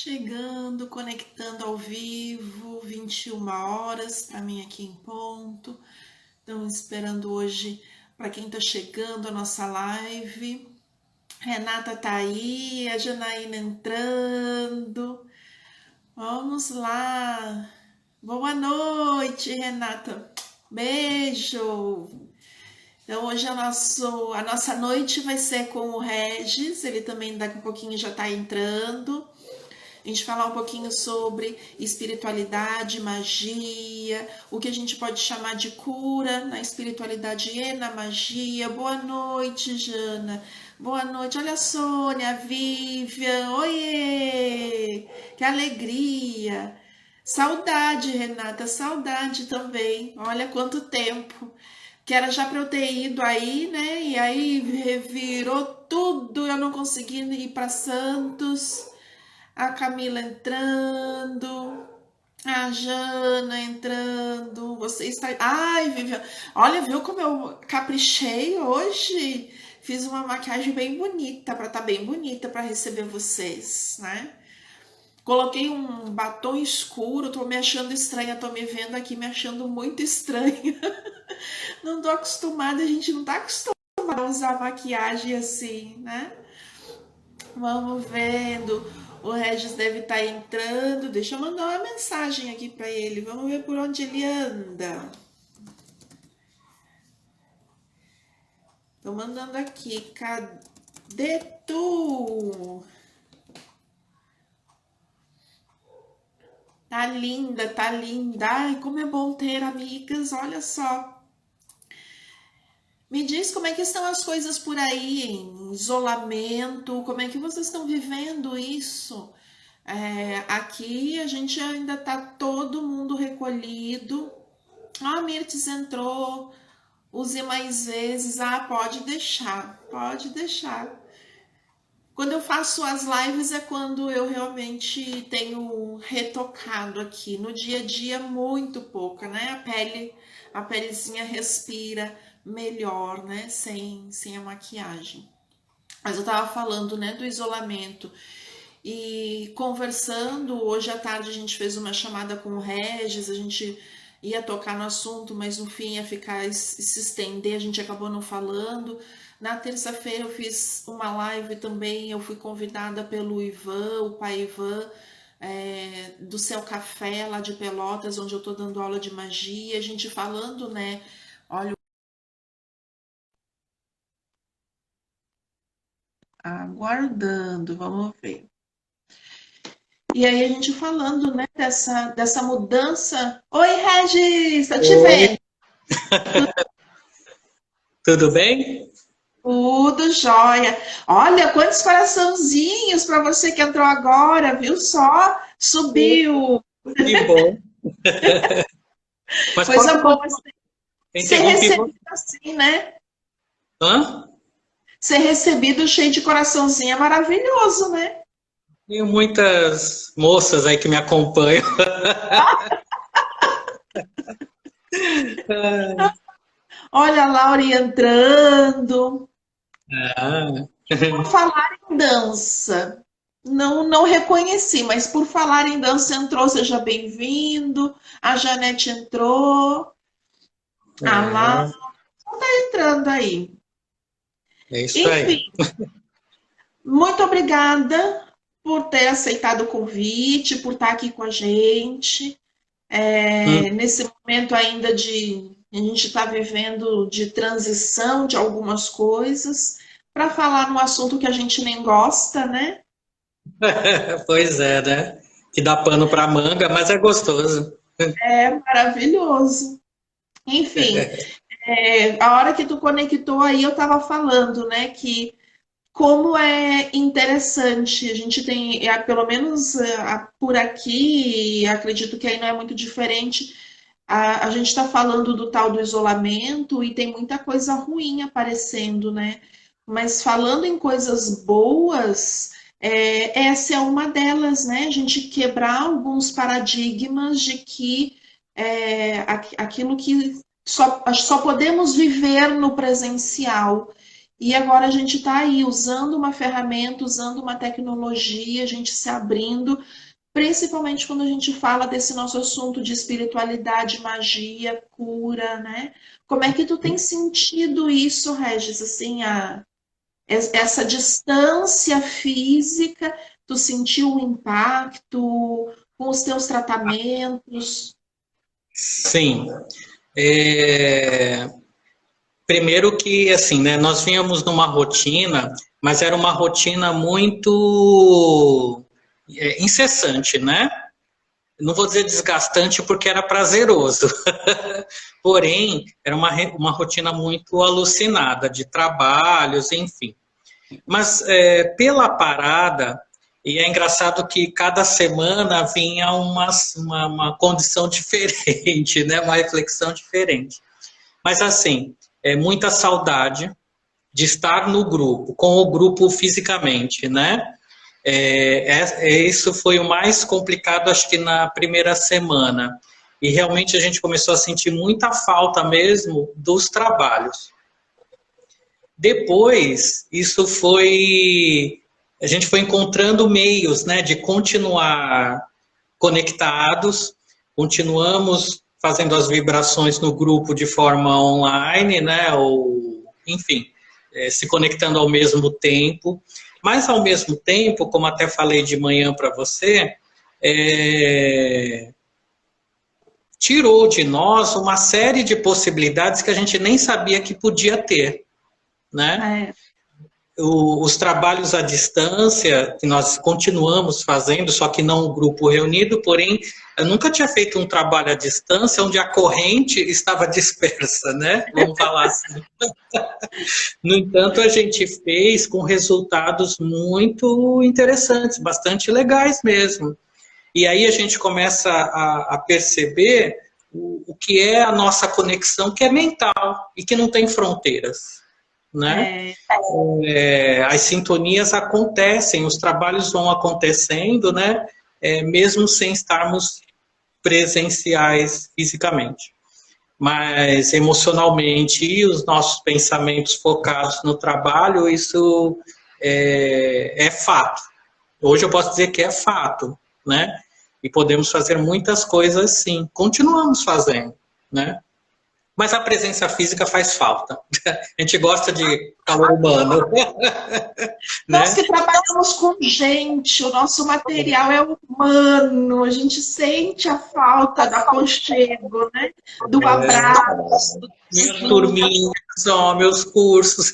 Chegando, conectando ao vivo, 21 horas, para mim aqui em ponto. Então, esperando hoje para quem está chegando a nossa live. Renata tá aí, a Janaína entrando. Vamos lá. Boa noite, Renata. Beijo. Então, hoje a nossa noite vai ser com o Regis, ele também daqui a pouquinho já está entrando. A gente falar um pouquinho sobre espiritualidade, magia, o que a gente pode chamar de cura na espiritualidade e na magia. Boa noite, Jana. Boa noite. Olha a Sônia, a Vivian. Oiê! Que alegria! Saudade, Renata, saudade também. Olha quanto tempo. Que era já para eu ter ido aí, né? E aí revirou tudo, eu não consegui ir para Santos. A Camila entrando, a Jana entrando, você está... Ai, Vivian, olha, viu como eu caprichei hoje? Fiz uma maquiagem bem bonita, para estar bem bonita para receber vocês, né? Coloquei um batom escuro, tô me achando estranha, tô me vendo aqui me achando muito estranha. Não tô acostumada, a gente não tá acostumada a usar maquiagem assim, né? Vamos vendo. O Regis deve estar entrando. Deixa eu mandar uma mensagem aqui para ele. Vamos ver por onde ele anda. Tô mandando aqui. Cadê tu? Tá linda, tá linda. Ai, como é bom ter amigas. Olha só. Me diz como é que estão as coisas por aí, em isolamento. Como é que vocês estão vivendo isso? Aqui a gente ainda tá todo mundo recolhido. Ah, a Mirtes entrou, use mais vezes. Ah, pode deixar, pode deixar. Quando eu faço as lives é quando eu realmente tenho retocado aqui. No dia a dia, muito pouca, né? A pelezinha respira melhor, né? Sem a maquiagem. Mas eu tava falando, né, do isolamento. E conversando, hoje à tarde a gente fez uma chamada com o Regis, a gente ia tocar no assunto, mas no fim ia ficar se estender, a gente acabou não falando. Na terça-feira eu fiz uma live também, eu fui convidada pelo Ivan, o pai Ivan, do Céu Café, lá de Pelotas, onde eu tô dando aula de magia, a gente falando, né? Olha, aguardando, vamos ver. E aí a gente falando, né, dessa mudança. Oi, Regis, tá te Oi, vendo? tudo bem? Tudo jóia. Olha, quantos coraçãozinhos para você que entrou agora, viu só? Subiu. Que bom. Mas Coisa pode boa continuar. Eu ser interrompi você. recebido assim, né? Hã? Ser recebido cheio de coraçãozinho é maravilhoso, né? Tenho muitas moças aí que me acompanham. Olha a Laura entrando. Ah, Por falar em dança, não reconheci, mas por falar em dança entrou, seja bem-vindo. A Janete entrou, a Laura ah, está entrando aí. é isso aí. Enfim, muito obrigada por ter aceitado o convite, por estar aqui com a gente. Hum. Nesse momento ainda a gente está vivendo de transição de algumas coisas, para falar num assunto que a gente nem gosta, né? Pois é, né? Que dá pano para manga, mas é gostoso. É maravilhoso. Enfim, a hora que tu conectou aí, eu estava falando, né, que como é interessante, a gente tem, pelo menos por aqui, e acredito que aí não é muito diferente, a gente está falando do tal do isolamento e tem muita coisa ruim aparecendo, né? Mas falando em coisas boas, essa é uma delas, né? A gente quebrar alguns paradigmas de que aquilo que só podemos viver no presencial. E agora a gente está aí usando uma ferramenta, usando uma tecnologia, a gente se abrindo, principalmente quando a gente fala desse nosso assunto de espiritualidade, magia, cura, né? Como é que tu tem sentido isso, Regis? Assim, essa distância física, tu sentiu o impacto com os teus tratamentos? Sim. É, primeiro que, assim, né, nós vínhamos numa rotina, mas era uma rotina muito incessante, né? Não vou dizer desgastante porque era prazeroso, porém, era uma rotina muito alucinada de trabalhos, enfim. Mas pela parada, e é engraçado que cada semana vinha uma condição diferente, né? Uma reflexão diferente. Mas assim, muita saudade de estar no grupo, com o grupo fisicamente, né? Isso foi o mais complicado, acho que na primeira semana. E realmente a gente começou a sentir muita falta mesmo dos trabalhos. Depois, a gente foi encontrando meios, né, de continuar conectados, continuamos fazendo as vibrações no grupo de forma online, né, ou, enfim, se conectando ao mesmo tempo, mas ao mesmo tempo, como até falei de manhã para você, tirou de nós uma série de possibilidades que a gente nem sabia que podia ter, né? É, Os trabalhos à distância, que nós continuamos fazendo, só que não o grupo reunido, porém, eu nunca tinha feito um trabalho à distância onde a corrente estava dispersa, né? Vamos falar assim. No entanto, a gente fez com resultados muito interessantes, bastante legais mesmo. E aí a gente começa a perceber o que é a nossa conexão, que é mental e que não tem fronteiras, né? é, As sintonias acontecem, os trabalhos vão acontecendo, né? Mesmo sem estarmos presenciais fisicamente. Mas emocionalmente e os nossos pensamentos focados no trabalho, isso é fato. Hoje eu posso dizer que é fato, né? E podemos fazer muitas coisas sim, continuamos fazendo, né? Mas a presença física faz falta. A gente gosta de calor humano, nós né? que trabalhamos com gente, o nosso material é humano, a gente sente a falta do aconchego, né? Do abraço, do Minhas carinho. turminhas, ó, meus cursos.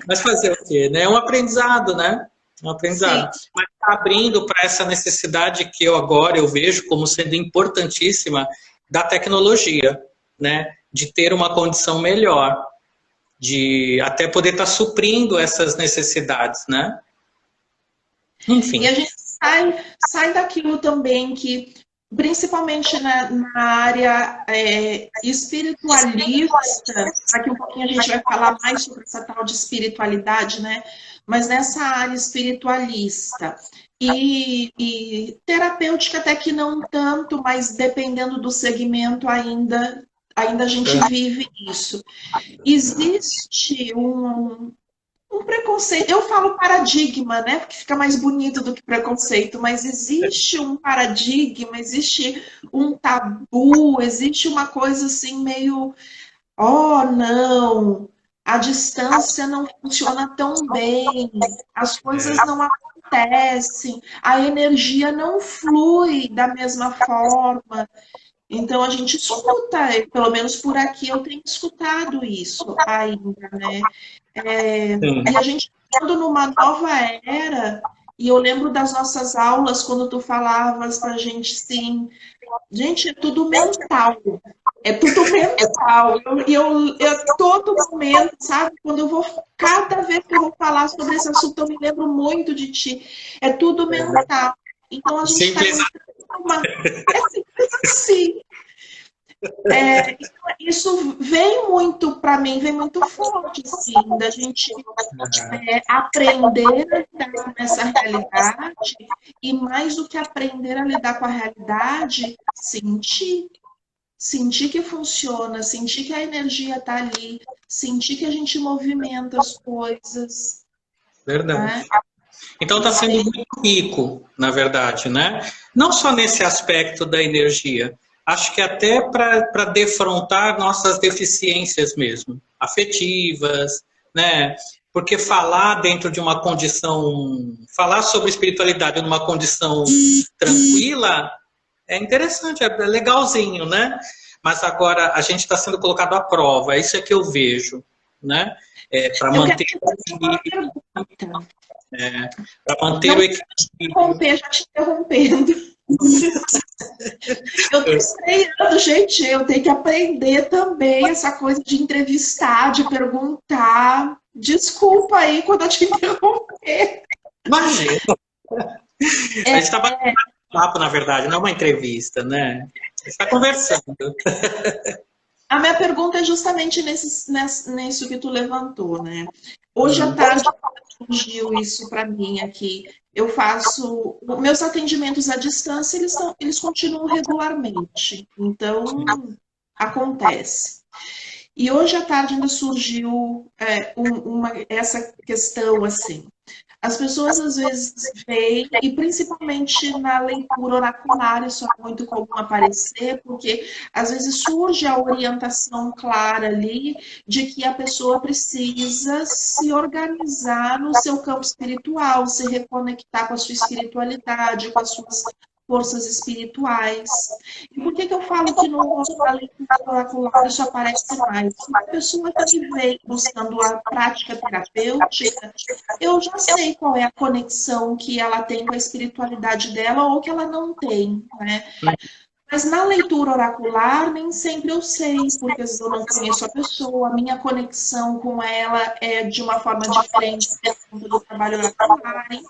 Mas fazer o quê, né? É um aprendizado, né? Um Sim, aprendizado. Mas tá abrindo para essa necessidade que eu vejo como sendo importantíssima da tecnologia, né? De ter uma condição melhor, de até poder estar suprindo essas necessidades, né? e a Enfim. gente sai daquilo também que, principalmente na área espiritualista, daqui um pouquinho a gente vai falar mais sobre essa tal de espiritualidade, né? Mas nessa área espiritualista e terapêutica até que não tanto, mas dependendo do segmento ainda a gente vive isso. Existe um preconceito, eu falo paradigma, né? Porque fica mais bonito do que preconceito, mas existe um paradigma, existe um tabu, existe uma coisa assim meio, oh, não, a distância não funciona tão bem, as coisas não acontecem, a energia não flui da mesma forma. Então a gente escuta, pelo menos por aqui eu tenho escutado isso ainda, né? Sim. E a gente entrando numa nova era, e eu lembro das nossas aulas quando tu falavas pra gente assim, gente, é tudo mental. É tudo mental. Eu todo momento, sabe? Quando eu vou, cada vez que eu vou falar sobre esse assunto, eu me lembro muito de ti. É tudo mental. Então a gente está Simples. entrando numa. É simples assim. Isso vem muito para mim, vem muito forte, assim, da gente aprender a lidar com essa realidade e mais do que aprender a lidar com a realidade, sentir. sentir que funciona, sentir que a energia está ali, sentir que a gente movimenta as coisas, Verdade. né? Então está sendo muito rico, na verdade, né? Não só nesse aspecto da energia, acho que até para defrontar nossas deficiências mesmo, afetivas, né? Porque falar dentro de uma condição, falar sobre espiritualidade numa condição tranquila é interessante, é legalzinho, né? Mas agora a gente está sendo colocado à prova, isso é que eu vejo, né? Para Eu quero manter te fazer uma pergunta. para manter Não o te equilíbrio. interromper, já te interrompendo. Eu tô estreando, gente, eu tenho que aprender também essa coisa de entrevistar, de perguntar. Desculpa aí quando eu te interromper. Imagina, a É, gente está batendo papo, na verdade, não é uma entrevista, né? A gente está conversando. a minha pergunta é justamente nisso que tu levantou, né? Hoje à tarde surgiu isso para mim aqui. Eu faço meus atendimentos à distância, eles continuam regularmente. Então, acontece. E hoje à tarde ainda surgiu essa questão assim. As pessoas às vezes veem, e principalmente na leitura oracular, isso é muito comum aparecer, porque às vezes surge a orientação clara ali de que a pessoa precisa se organizar no seu campo espiritual, se reconectar com a sua espiritualidade, com as suas forças espirituais. E por que eu falo que na leitura oracular isso aparece mais? Porque a pessoa que vem buscando a prática terapêutica, eu já sei qual é a conexão que ela tem com a espiritualidade dela ou que ela não tem, né? Mas na leitura oracular, nem sempre eu sei, porque às vezes eu não conheço a pessoa, a minha conexão com ela é de uma forma diferente do trabalho oracular, enfim.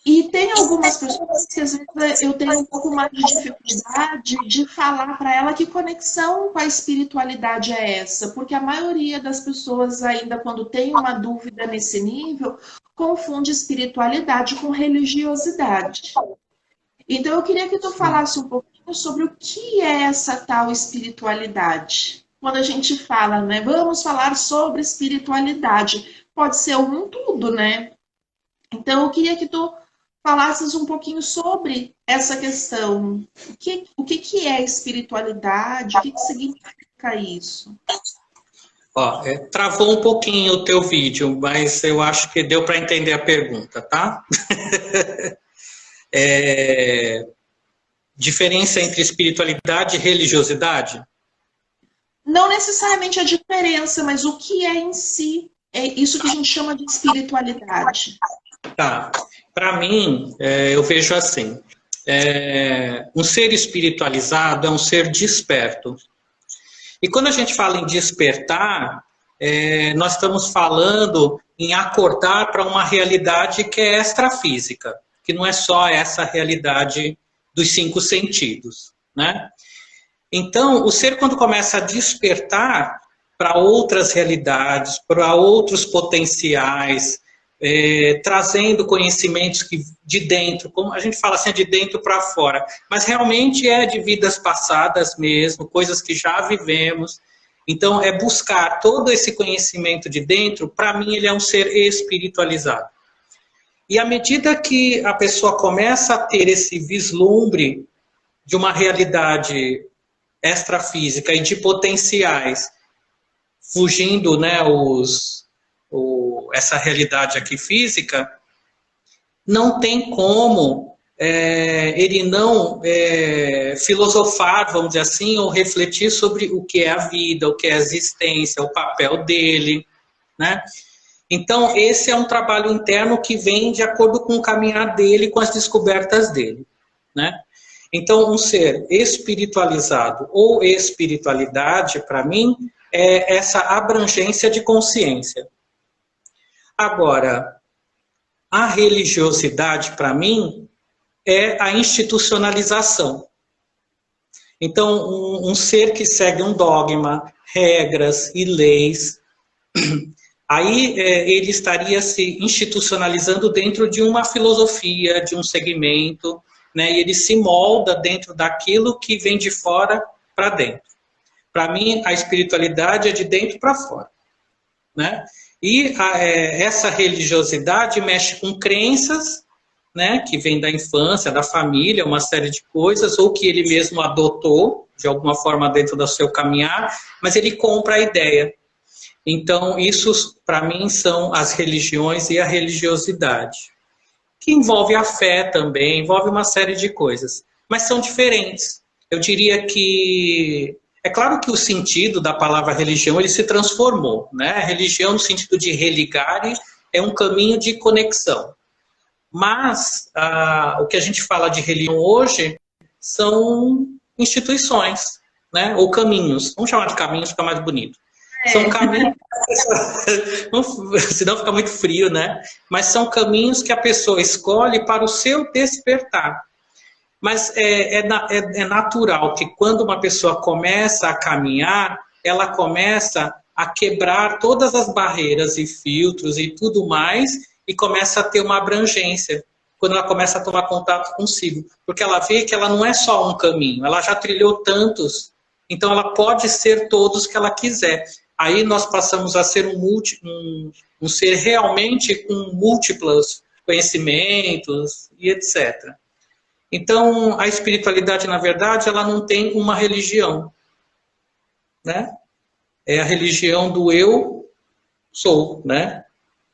E tem algumas pessoas que às vezes eu tenho um pouco mais de dificuldade de falar para ela que conexão com a espiritualidade é essa, porque a maioria das pessoas ainda quando tem uma dúvida nesse nível, confunde espiritualidade com religiosidade. Então eu queria que tu falasse um pouquinho sobre o que é essa tal espiritualidade. Quando a gente fala, né, vamos falar sobre espiritualidade, pode ser um tudo, né? Então eu queria que tu falasses um pouquinho sobre essa questão. O que é espiritualidade? O que significa isso? Ó, travou um pouquinho o teu vídeo, mas eu acho que deu para entender a pergunta, tá? Diferença entre espiritualidade e religiosidade? Não necessariamente a diferença, mas o que é em si. É isso que a gente chama de espiritualidade. Tá. Para mim, eu vejo assim: um ser espiritualizado é um ser desperto. E quando a gente fala em despertar, nós estamos falando em acordar para uma realidade que é extrafísica, que não é só essa realidade dos 5 sentidos, né? Então, o ser quando começa a despertar para outras realidades, para outros potenciais, trazendo conhecimentos que de dentro, como a gente fala assim, de dentro para fora, mas realmente é de vidas passadas mesmo, coisas que já vivemos. Então, é buscar todo esse conhecimento de dentro, para mim ele é um ser espiritualizado. E à medida que a pessoa começa a ter esse vislumbre de uma realidade extrafísica e de potenciais, fugindo, né, essa realidade aqui física, não tem como ele não filosofar, vamos dizer assim, ou refletir sobre o que é a vida, o que é a existência, o papel dele, né? Então, esse é um trabalho interno que vem de acordo com o caminhar dele, com as descobertas dele, né? Então, um ser espiritualizado ou espiritualidade, para mim, é essa abrangência de consciência. Agora, a religiosidade, para mim, é a institucionalização. Então, um ser que segue um dogma, regras e leis, aí ele estaria se institucionalizando dentro de uma filosofia, de um segmento, né? E ele se molda dentro daquilo que vem de fora para dentro. Para mim, a espiritualidade é de dentro para fora, né? E essa religiosidade mexe com crenças, né, que vem da infância, da família, uma série de coisas, ou que ele mesmo adotou, de alguma forma, dentro do seu caminhar, mas ele compra a ideia. Então, isso, para mim, são as religiões e a religiosidade, que envolve a fé também, envolve uma série de coisas, mas são diferentes. Eu diria que... É claro que o sentido da palavra religião, ele se transformou, né? Religião, no sentido de religare, é um caminho de conexão. Mas o que a gente fala de religião hoje são instituições, né? Ou caminhos. Vamos chamar de caminhos, fica mais bonito. São caminhos, senão fica muito frio, né? Mas são caminhos que a pessoa escolhe para o seu despertar. Mas é natural que quando uma pessoa começa a caminhar, ela começa a quebrar todas as barreiras e filtros e tudo mais, e começa a ter uma abrangência, quando ela começa a tomar contato consigo. Porque ela vê que ela não é só um caminho, ela já trilhou tantos, então ela pode ser todos que ela quiser. Aí nós passamos a ser um ser realmente com múltiplos conhecimentos e etc. Então, a espiritualidade, na verdade, ela não tem uma religião, né? É a religião do eu sou, né?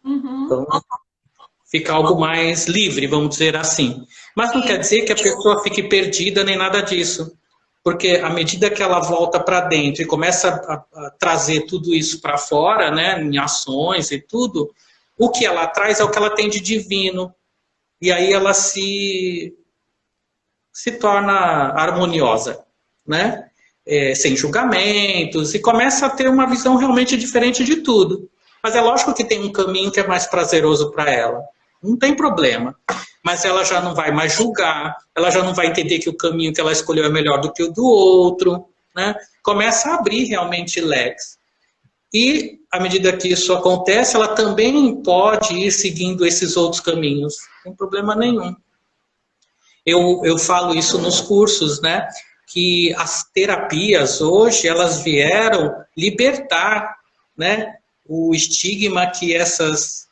Uhum. Então, fica algo mais livre, vamos dizer assim. Mas não quer dizer que a pessoa fique perdida nem nada disso. Porque à medida que ela volta para dentro e começa a trazer tudo isso para fora, né, em ações e tudo, o que ela traz é o que ela tem de divino. E aí ela se torna harmoniosa, né? Sem julgamentos, e começa a ter uma visão realmente diferente de tudo. Mas é lógico que tem um caminho que é mais prazeroso para ela. Não tem problema. Mas ela já não vai mais julgar, ela já não vai entender que o caminho que ela escolheu é melhor do que o do outro, né? Começa a abrir realmente leques. E, à medida que isso acontece, ela também pode ir seguindo esses outros caminhos, sem problema nenhum. Eu falo isso nos cursos, né? Que as terapias hoje, elas vieram libertar, né, o estigma que as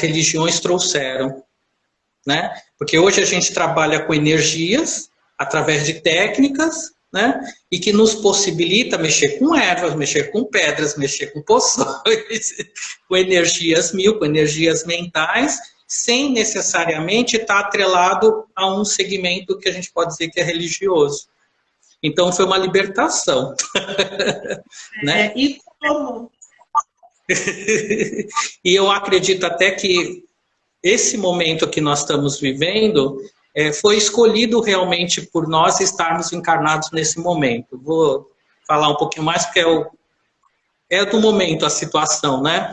religiões trouxeram, né? Porque hoje a gente trabalha com energias, através de técnicas, né? E que nos possibilita mexer com ervas, mexer com pedras, mexer com poções, com energias com energias mentais, sem necessariamente estar atrelado a um segmento que a gente pode dizer que é religioso. Então, foi uma libertação. Né? E como? E eu acredito até que esse momento que nós estamos vivendo foi escolhido realmente por nós estarmos encarnados nesse momento. Vou falar um pouquinho mais, porque é do momento a situação, né?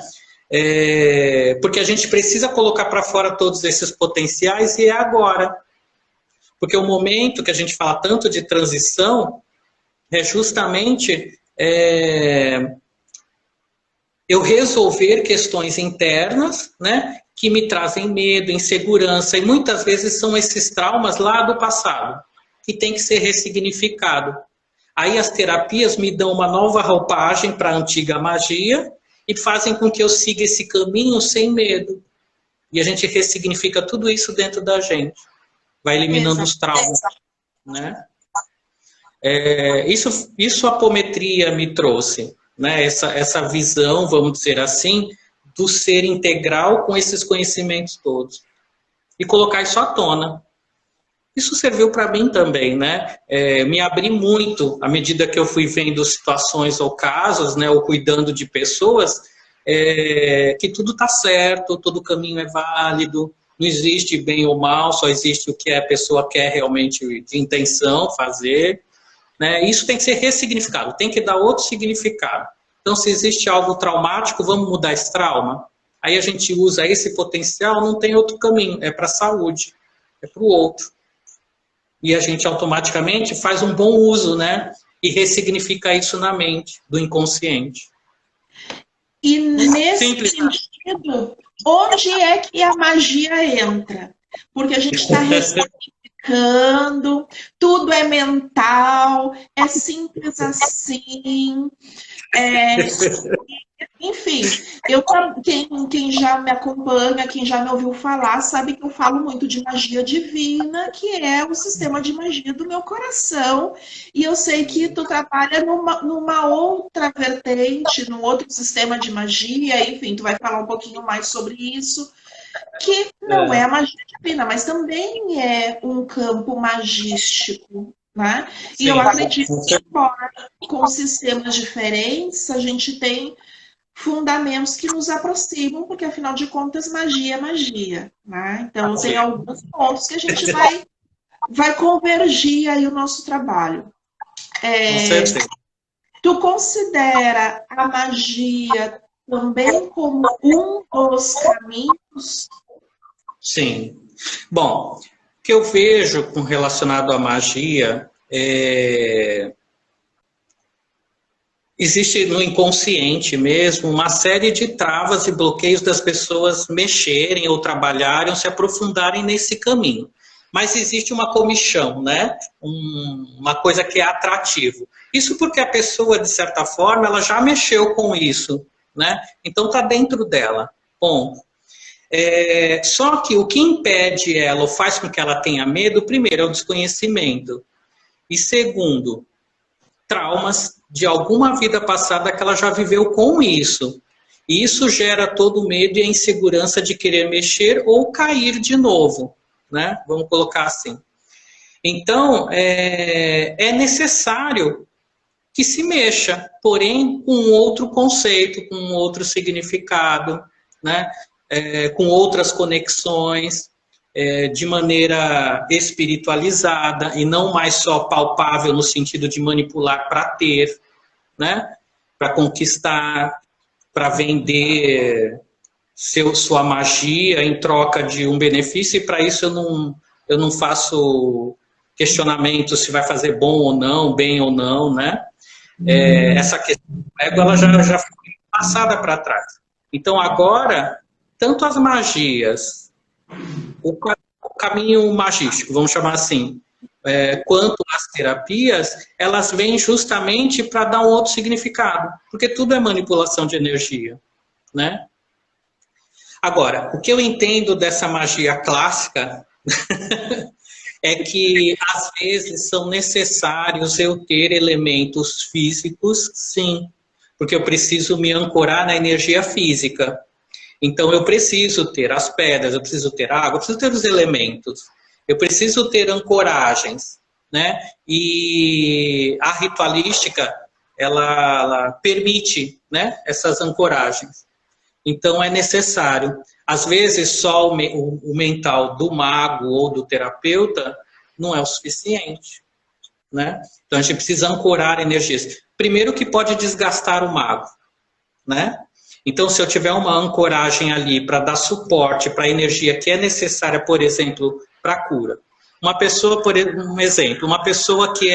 Porque a gente precisa colocar para fora todos esses potenciais e é agora. Porque o momento que a gente fala tanto de transição é justamente eu resolver questões internas, né, que me trazem medo, insegurança, e muitas vezes são esses traumas lá do passado, que tem que ser ressignificado. Aí as terapias me dão uma nova roupagem para a antiga magia, e fazem com que eu siga esse caminho sem medo. E a gente ressignifica tudo isso dentro da gente. Vai eliminando os traumas. Né? Isso a apometria me trouxe. Né? Essa visão, vamos dizer assim, do ser integral com esses conhecimentos todos. E colocar isso à tona. Isso serviu para mim também, né? Me abri muito à medida que eu fui vendo situações ou casos, né? Ou cuidando de pessoas, que tudo está certo, todo caminho é válido, não existe bem ou mal, só existe o que a pessoa quer realmente de intenção fazer. Né? Isso tem que ser ressignificado, tem que dar outro significado. Então, se existe algo traumático, vamos mudar esse trauma? Aí a gente usa esse potencial, não tem outro caminho, é para a saúde, é para o outro. E a gente automaticamente faz um bom uso, né? E ressignifica isso na mente, do inconsciente. E nesse sentido, onde é que a magia entra? Porque a gente está ressignificando brincando, tudo é mental, é simples assim. É, enfim, quem já me acompanha, quem já me ouviu falar, sabe que eu falo muito de magia divina, que é o sistema de magia do meu coração. E eu sei que tu trabalha numa outra vertente, num outro sistema de magia, enfim, tu vai falar um pouquinho mais sobre isso, que não é a magia divina, mas também é um campo magístico, né? E eu Sim, acredito que, embora com sistemas diferentes, a gente tem fundamentos que nos aproximam, porque afinal de contas, magia é magia, né? Então, tem sim, alguns pontos que a gente vai convergir aí o nosso trabalho. com certeza. Tu considera a magia também como um dos caminhos? Sim. Bom, o que eu vejo com relacionado à magia existe no inconsciente mesmo uma série de travas e bloqueios das pessoas mexerem ou trabalharem ou se aprofundarem nesse caminho. Mas existe uma comichão, né? Uma coisa que é atrativo. Isso porque a pessoa, de certa forma, ela já mexeu com isso, né? Então está dentro dela. Ponto. Só que o que impede ela ou faz com que ela tenha medo, primeiro, é o desconhecimento. E segundo, traumas de alguma vida passada que ela já viveu com isso. E isso gera todo o medo e a insegurança de querer mexer ou cair de novo, né? Vamos colocar assim. Então, é necessário que se mexa, porém com outro conceito, com outro significado, né? Com outras conexões, de maneira espiritualizada e não mais só palpável no sentido de manipular para ter, né? Para conquistar, para vender sua magia em troca de um benefício, e para isso eu não faço questionamento se vai fazer bom ou não, bem ou não, né? Essa questão do ego, ela já foi passada para trás. Então, agora, tanto as magias, o caminho magístico, vamos chamar assim, quanto as terapias, elas vêm justamente para dar um outro significado, porque tudo é manipulação de energia, né? Agora, o que eu entendo dessa magia clássica é que, às vezes, são necessários eu ter elementos físicos, sim, porque eu preciso me ancorar na energia física. Então, eu preciso ter as pedras, eu preciso ter água, eu preciso ter os elementos, eu preciso ter ancoragens, né? E a ritualística, ela permite, né, essas ancoragens. Então, é necessário. Às vezes, só o mental do mago ou do terapeuta não é o suficiente, né? Então, a gente precisa ancorar energias. Primeiro que pode desgastar o mago, né? Então, se eu tiver uma ancoragem ali para dar suporte para a energia que é necessária, por exemplo, para a cura. Uma pessoa, por um exemplo, uma pessoa que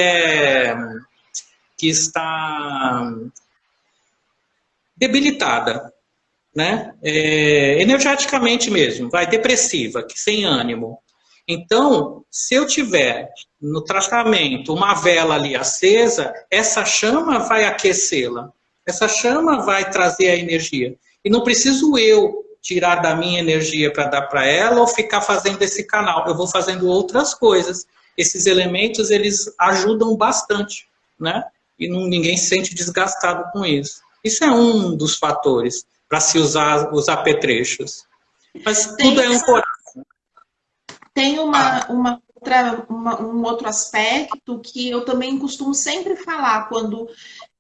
está debilitada, né? Energeticamente mesmo, vai depressiva, sem ânimo. Então, se eu tiver no tratamento uma vela ali acesa, essa chama vai aquecê-la. Essa chama vai trazer a energia. E não preciso eu tirar da minha energia para dar para ela ou ficar fazendo esse canal. Eu vou fazendo outras coisas. Esses elementos, eles ajudam bastante, né? E ninguém se sente desgastado com isso. Isso é um dos fatores para se usar os apetrechos. Mas tudo é ancorado. Tem um outro aspecto que eu também costumo sempre falar quando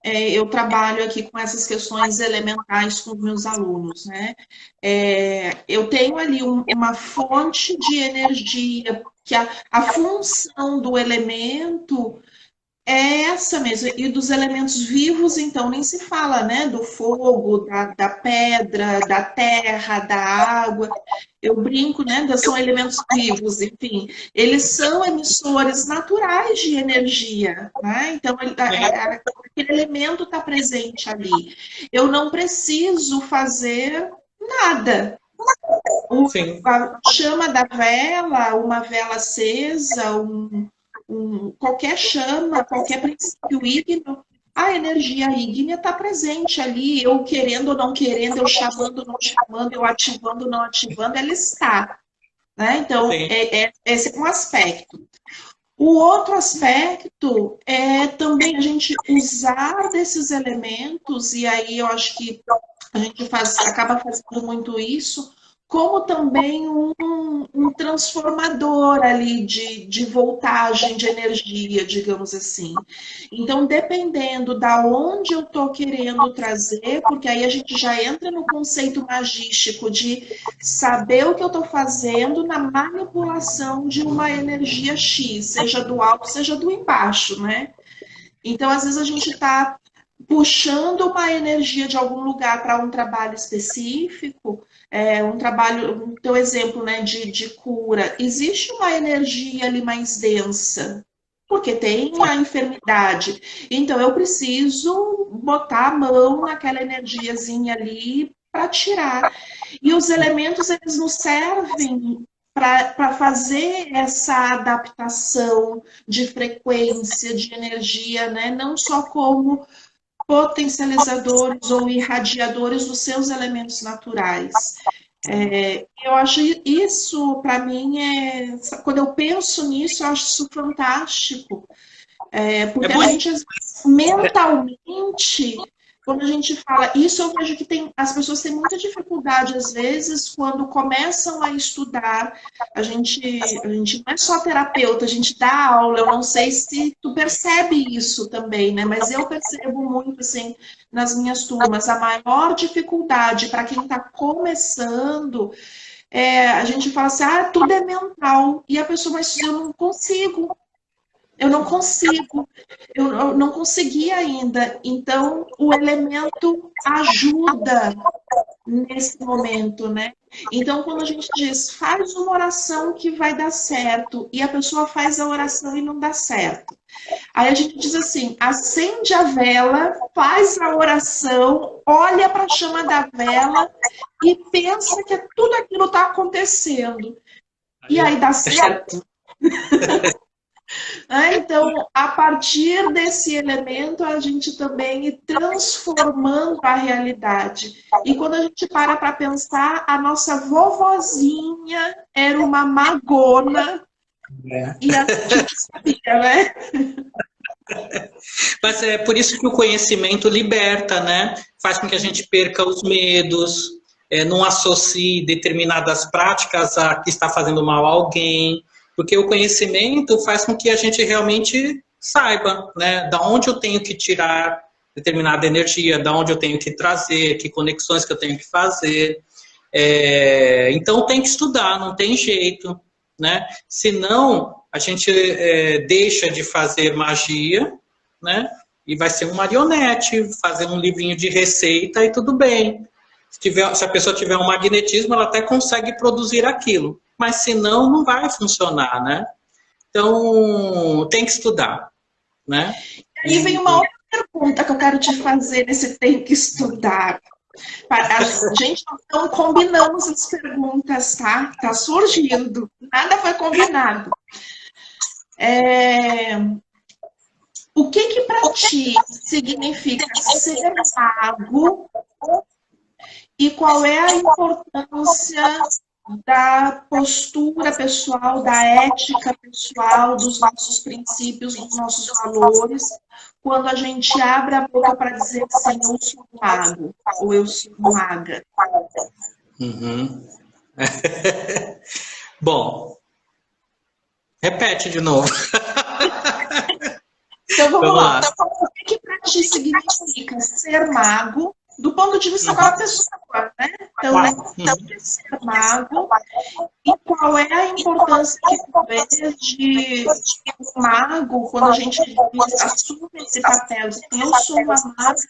eu trabalho aqui com essas questões elementais com os meus alunos, né? Eu tenho ali uma fonte de energia, que a função do elemento é essa mesmo, e dos elementos vivos, então, nem se fala, né? Do fogo, da pedra, da terra, da água. Eu brinco, né? São elementos vivos, enfim. Eles são emissores naturais de energia, né? Então, aquele elemento está presente ali. Eu não preciso fazer nada. Sim. A chama da vela, uma vela acesa, qualquer chama, qualquer princípio ígneo, a energia ígnea está presente ali, eu querendo ou não querendo, eu chamando ou não chamando, eu ativando ou não ativando, ela está. Né? Então, Sim. esse é um aspecto. O outro aspecto é também a gente usar desses elementos, e aí eu acho que a gente acaba fazendo muito isso, como também um transformador ali de voltagem, de energia, digamos assim. Então, dependendo da onde eu estou querendo trazer, porque aí a gente já entra no conceito magístico de saber o que eu estou fazendo na manipulação de uma energia X, seja do alto, seja do embaixo, né? Então, às vezes a gente está puxando uma energia de algum lugar para um trabalho específico, um trabalho, um teu exemplo, né, de cura, existe uma energia ali mais densa, porque tem a enfermidade. Então, eu preciso botar a mão naquela energiazinha ali para tirar. E os elementos, eles nos servem para fazer essa adaptação de frequência, de energia, né? Não só como potencializadores ou irradiadores dos seus elementos naturais. Eu acho isso, para mim, quando eu penso nisso, eu acho isso fantástico. É Porque a bonito. gente, mentalmente, quando a gente fala isso, eu vejo que as pessoas têm muita dificuldade, às vezes, quando começam a estudar. A gente não é só terapeuta, a gente dá aula. Eu não sei se tu percebe isso também, né? Mas eu percebo muito, assim, nas minhas turmas. A maior dificuldade para quem está começando a gente fala assim, tudo é mental. E a pessoa, mas eu não consigo. Eu não consigo, eu não consegui ainda. Então, o elemento ajuda nesse momento, né? Então, quando a gente diz, faz uma oração que vai dar certo, e a pessoa faz a oração e não dá certo. Aí a gente diz assim, acende a vela, faz a oração, olha para a chama da vela e pensa que tudo aquilo está acontecendo. E aí dá certo. Então, a partir desse elemento, a gente também ir transformando a realidade. E quando a gente para pensar, a nossa vovozinha era uma magona e a gente sabia, né? Mas é por isso que o conhecimento liberta, né? Faz com que a gente perca os medos, não associe determinadas práticas a que está fazendo mal a alguém, porque o conhecimento faz com que a gente realmente saiba, né? Da onde eu tenho que tirar determinada energia, da onde eu tenho que trazer, que conexões que eu tenho que fazer. Então tem que estudar, não tem jeito, né? Senão a gente deixa de fazer magia, né? E vai ser um marionete, fazer um livrinho de receita e tudo bem. Se a pessoa tiver um magnetismo, ela até consegue produzir aquilo, mas senão não vai funcionar, né? Então tem que estudar, né? E vem uma outra pergunta que eu quero te fazer nesse tem que estudar. A gente não combinamos as perguntas, tá? Tá surgindo. Nada foi combinado. O que para ti significa ser mago e qual é a importância da postura pessoal, da ética pessoal, dos nossos princípios, dos nossos valores, quando a gente abre a boca para dizer assim, eu sou mago ou eu sou maga? Uhum. Bom, repete de novo. Então vamos lá. Lá. O que para ti significa ser mago do ponto de vista da pessoa, né? Então, ser mago e qual é a importância que tu vê de um mago quando a gente assume esse papel, de eu sou uma maga,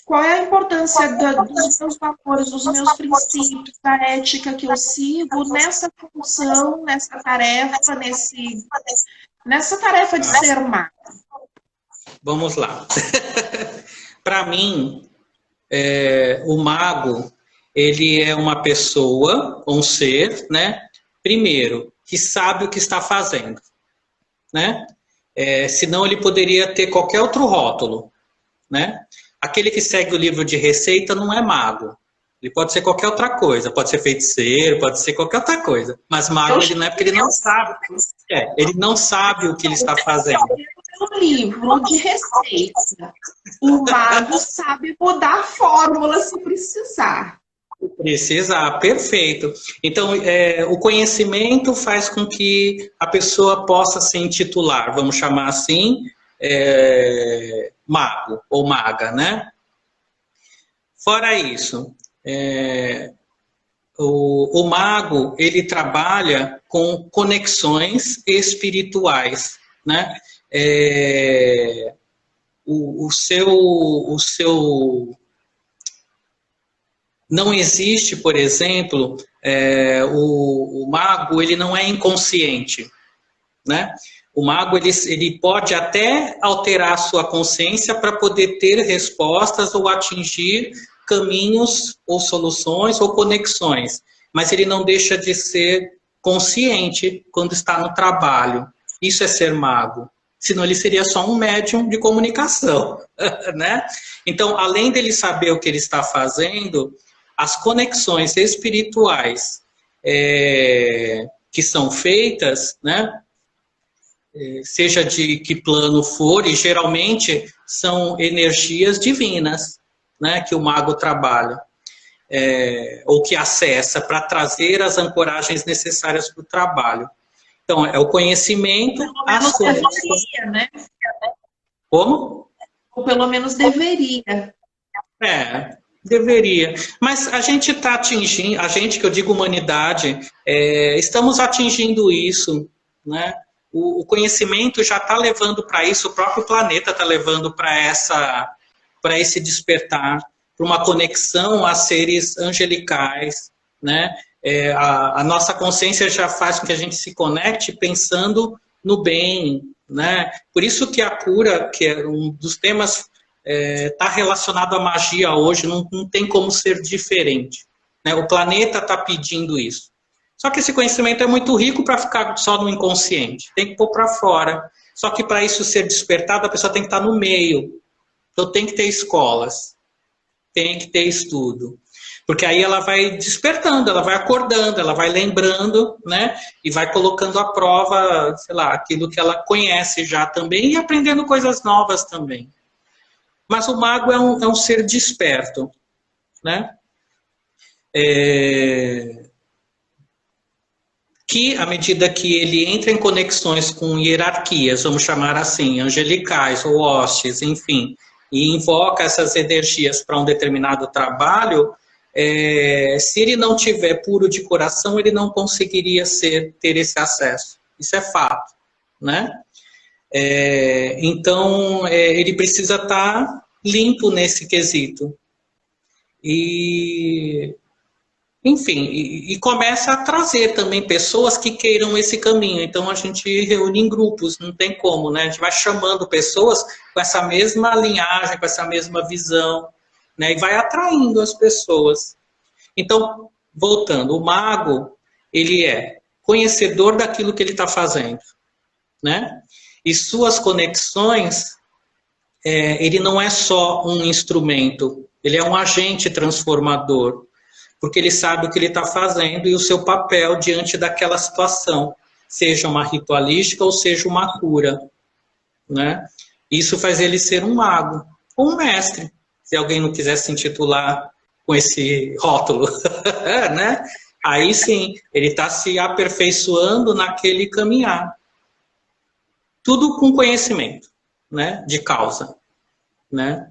qual é a importância dos meus valores, dos meus princípios, da ética que eu sigo nessa função, nessa tarefa, nessa tarefa de ser mago? Vamos lá. Para mim, o mago, ele é uma pessoa, um ser, né? Primeiro, que sabe o que está fazendo, né? Senão ele poderia ter qualquer outro rótulo, né? Aquele que segue o livro de receita não é mago. Ele pode ser qualquer outra coisa, pode ser feiticeiro, pode ser qualquer outra coisa. Mas mago ele não é, porque ele não sabe. Ele não sabe o que ele está fazendo. Um livro de receita. O mago sabe mudar a fórmula se precisar. Precisar, perfeito. Então, o conhecimento faz com que a pessoa possa se intitular, vamos chamar assim, mago ou maga, né? Fora isso, o mago, ele trabalha com conexões espirituais, né? O seu não existe, por exemplo, o mago, ele não é inconsciente, né? O mago, ele pode até alterar a sua consciência para poder ter respostas ou atingir caminhos ou soluções ou conexões, mas ele não deixa de ser consciente quando está no trabalho. Isso é ser mago. Senão ele seria só um médium de comunicação, né? Então, além dele saber o que ele está fazendo, as conexões espirituais que são feitas, né? Seja de que plano for, e geralmente são energias divinas, né? Que o mago trabalha, ou que acessa para trazer as ancoragens necessárias para o trabalho. Então, é o conhecimento, as conexões. Deveria, né? Como? Ou pelo menos deveria. Deveria. Mas a gente está atingindo, a gente que eu digo humanidade, estamos atingindo isso, né? O conhecimento já está levando para isso, o próprio planeta está levando para esse despertar, para uma conexão a seres angelicais, né? A nossa consciência já faz com que a gente se conecte pensando no bem, né? Por isso que a cura, que é um dos temas, está relacionado à magia hoje, não tem como ser diferente, né? O planeta está pedindo isso. Só que esse conhecimento é muito rico para ficar só no inconsciente, tem que pôr para fora. Só que para isso ser despertado, a pessoa tem que estar no meio. Então tem que ter escolas, tem que ter estudo. Porque aí ela vai despertando, ela vai acordando, ela vai lembrando, né? E vai colocando à prova, sei lá, aquilo que ela conhece já também e aprendendo coisas novas também. Mas o mago é um ser desperto, né? Que, à medida que ele entra em conexões com hierarquias, vamos chamar assim, angelicais ou hostes, enfim, e invoca essas energias para um determinado trabalho, se ele não tiver puro de coração, ele não conseguiria ter esse acesso. Isso é fato, né? Então, ele precisa estar limpo nesse quesito. Enfim, e começa a trazer também pessoas que queiram esse caminho. Então, a gente reúne em grupos, não tem como, né? A gente vai chamando pessoas com essa mesma linhagem, com essa mesma visão, né? E vai atraindo as pessoas. Então, voltando, o mago, ele é conhecedor daquilo que ele está fazendo, né? E suas conexões, ele não é só um instrumento, ele é um agente transformador, porque ele sabe o que ele está fazendo e o seu papel diante daquela situação, seja uma ritualística ou seja uma cura, né? Isso faz ele ser um mago, ou um mestre, se alguém não quiser se intitular com esse rótulo, né? Aí sim, ele está se aperfeiçoando naquele caminhar. Tudo com conhecimento, né? De causa, né?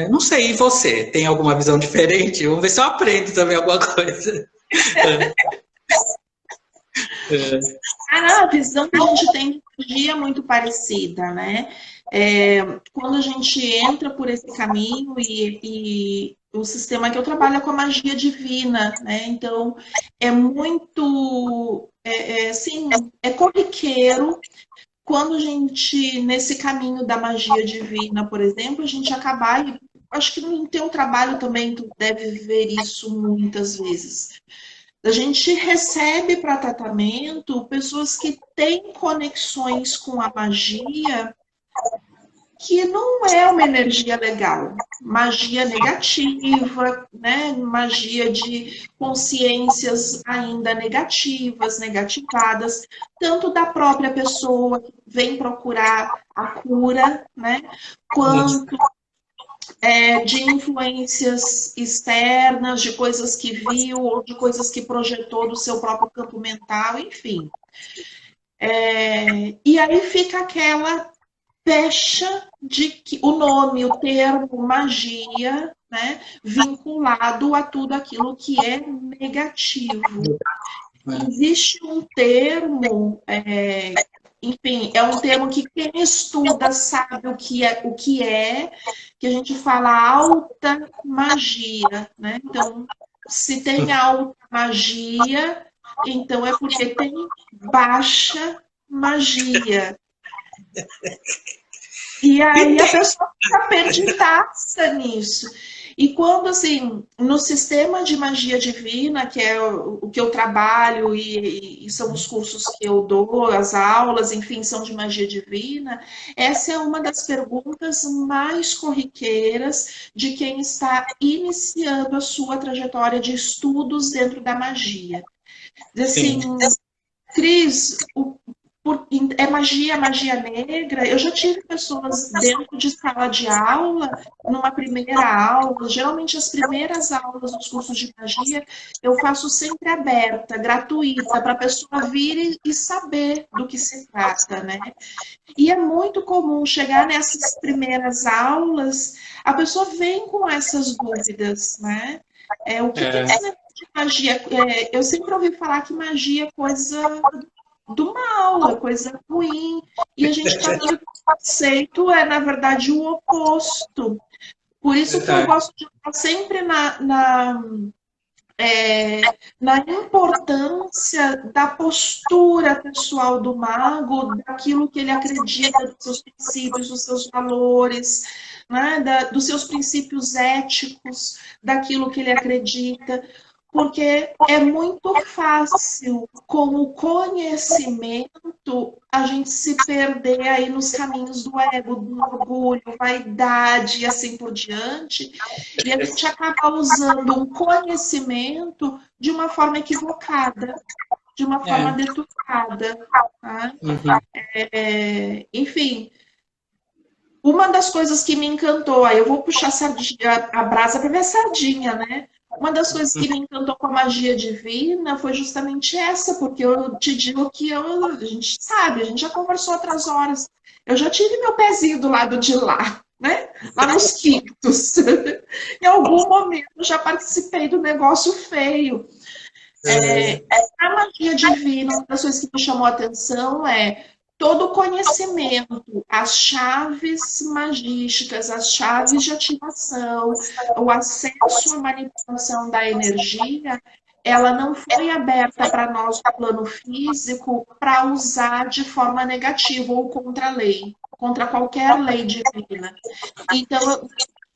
Não sei, e você? Tem alguma visão diferente? Vamos ver se eu aprendo também alguma coisa. A visão que a gente tem de magia é muito parecida, né? Quando a gente entra por esse caminho e o sistema que eu trabalho é com a magia divina, né? Então, é muito, sim, é corriqueiro. Quando a gente, nesse caminho da magia divina, por exemplo, a gente acabar acho que no teu trabalho também tu deve ver isso muitas vezes. A gente recebe para tratamento pessoas que têm conexões com a magia que não é uma energia legal, magia negativa, né? Magia de consciências ainda negativas, negativadas, tanto da própria pessoa que vem procurar a cura, né? Quanto de influências externas, de coisas que viu ou de coisas que projetou do seu próprio campo mental, enfim. E aí fica aquela pecha de que o nome, o termo magia, né, vinculado a tudo aquilo que é negativo. Existe um termo, enfim, é um termo que quem estuda sabe o que que a gente fala alta magia, né? Então, se tem alta magia, então é porque tem baixa magia. E aí a pessoa fica perdidaça nisso. E quando, assim, no sistema de magia divina, que é o que eu trabalho e são os cursos que eu dou, as aulas, enfim, são de magia divina, essa é uma das perguntas mais corriqueiras de quem está iniciando a sua trajetória de estudos dentro da magia. Assim, Cris, é magia negra? Eu já tive pessoas dentro de sala de aula, numa primeira aula, geralmente as primeiras aulas dos cursos de magia, eu faço sempre aberta, gratuita, para a pessoa vir e saber do que se trata, né? E é muito comum chegar nessas primeiras aulas, a pessoa vem com essas dúvidas, né? O que é esse negócio de magia? Eu sempre ouvi falar que magia é coisa do mal, é coisa ruim. E a gente está vendo que o conceito é, na verdade, o oposto. Por isso que eu gosto de estar sempre na importância da postura pessoal do mago, daquilo que ele acredita, dos seus princípios, dos seus valores, né, dos seus princípios éticos, daquilo que ele acredita. Porque é muito fácil, com o conhecimento, a gente se perder aí nos caminhos do ego, do orgulho, vaidade e assim por diante. E a gente acaba usando um conhecimento de uma forma equivocada, de uma forma deturpada. Tá? Enfim, uma das coisas que me encantou, aí eu vou puxar a brasa para minha sardinha, né? Uma das coisas que me encantou com a magia divina foi justamente essa, porque eu te digo que a gente sabe, a gente já conversou outras horas. Eu já tive meu pezinho do lado de lá, né? Lá nos quintos. Em algum momento eu já participei do negócio feio. A magia divina, uma das coisas que me chamou a atenção é todo o conhecimento, as chaves magísticas, as chaves de ativação, o acesso à manipulação da energia, ela não foi aberta para nós no plano físico para usar de forma negativa ou contra a lei, contra qualquer lei divina. Então,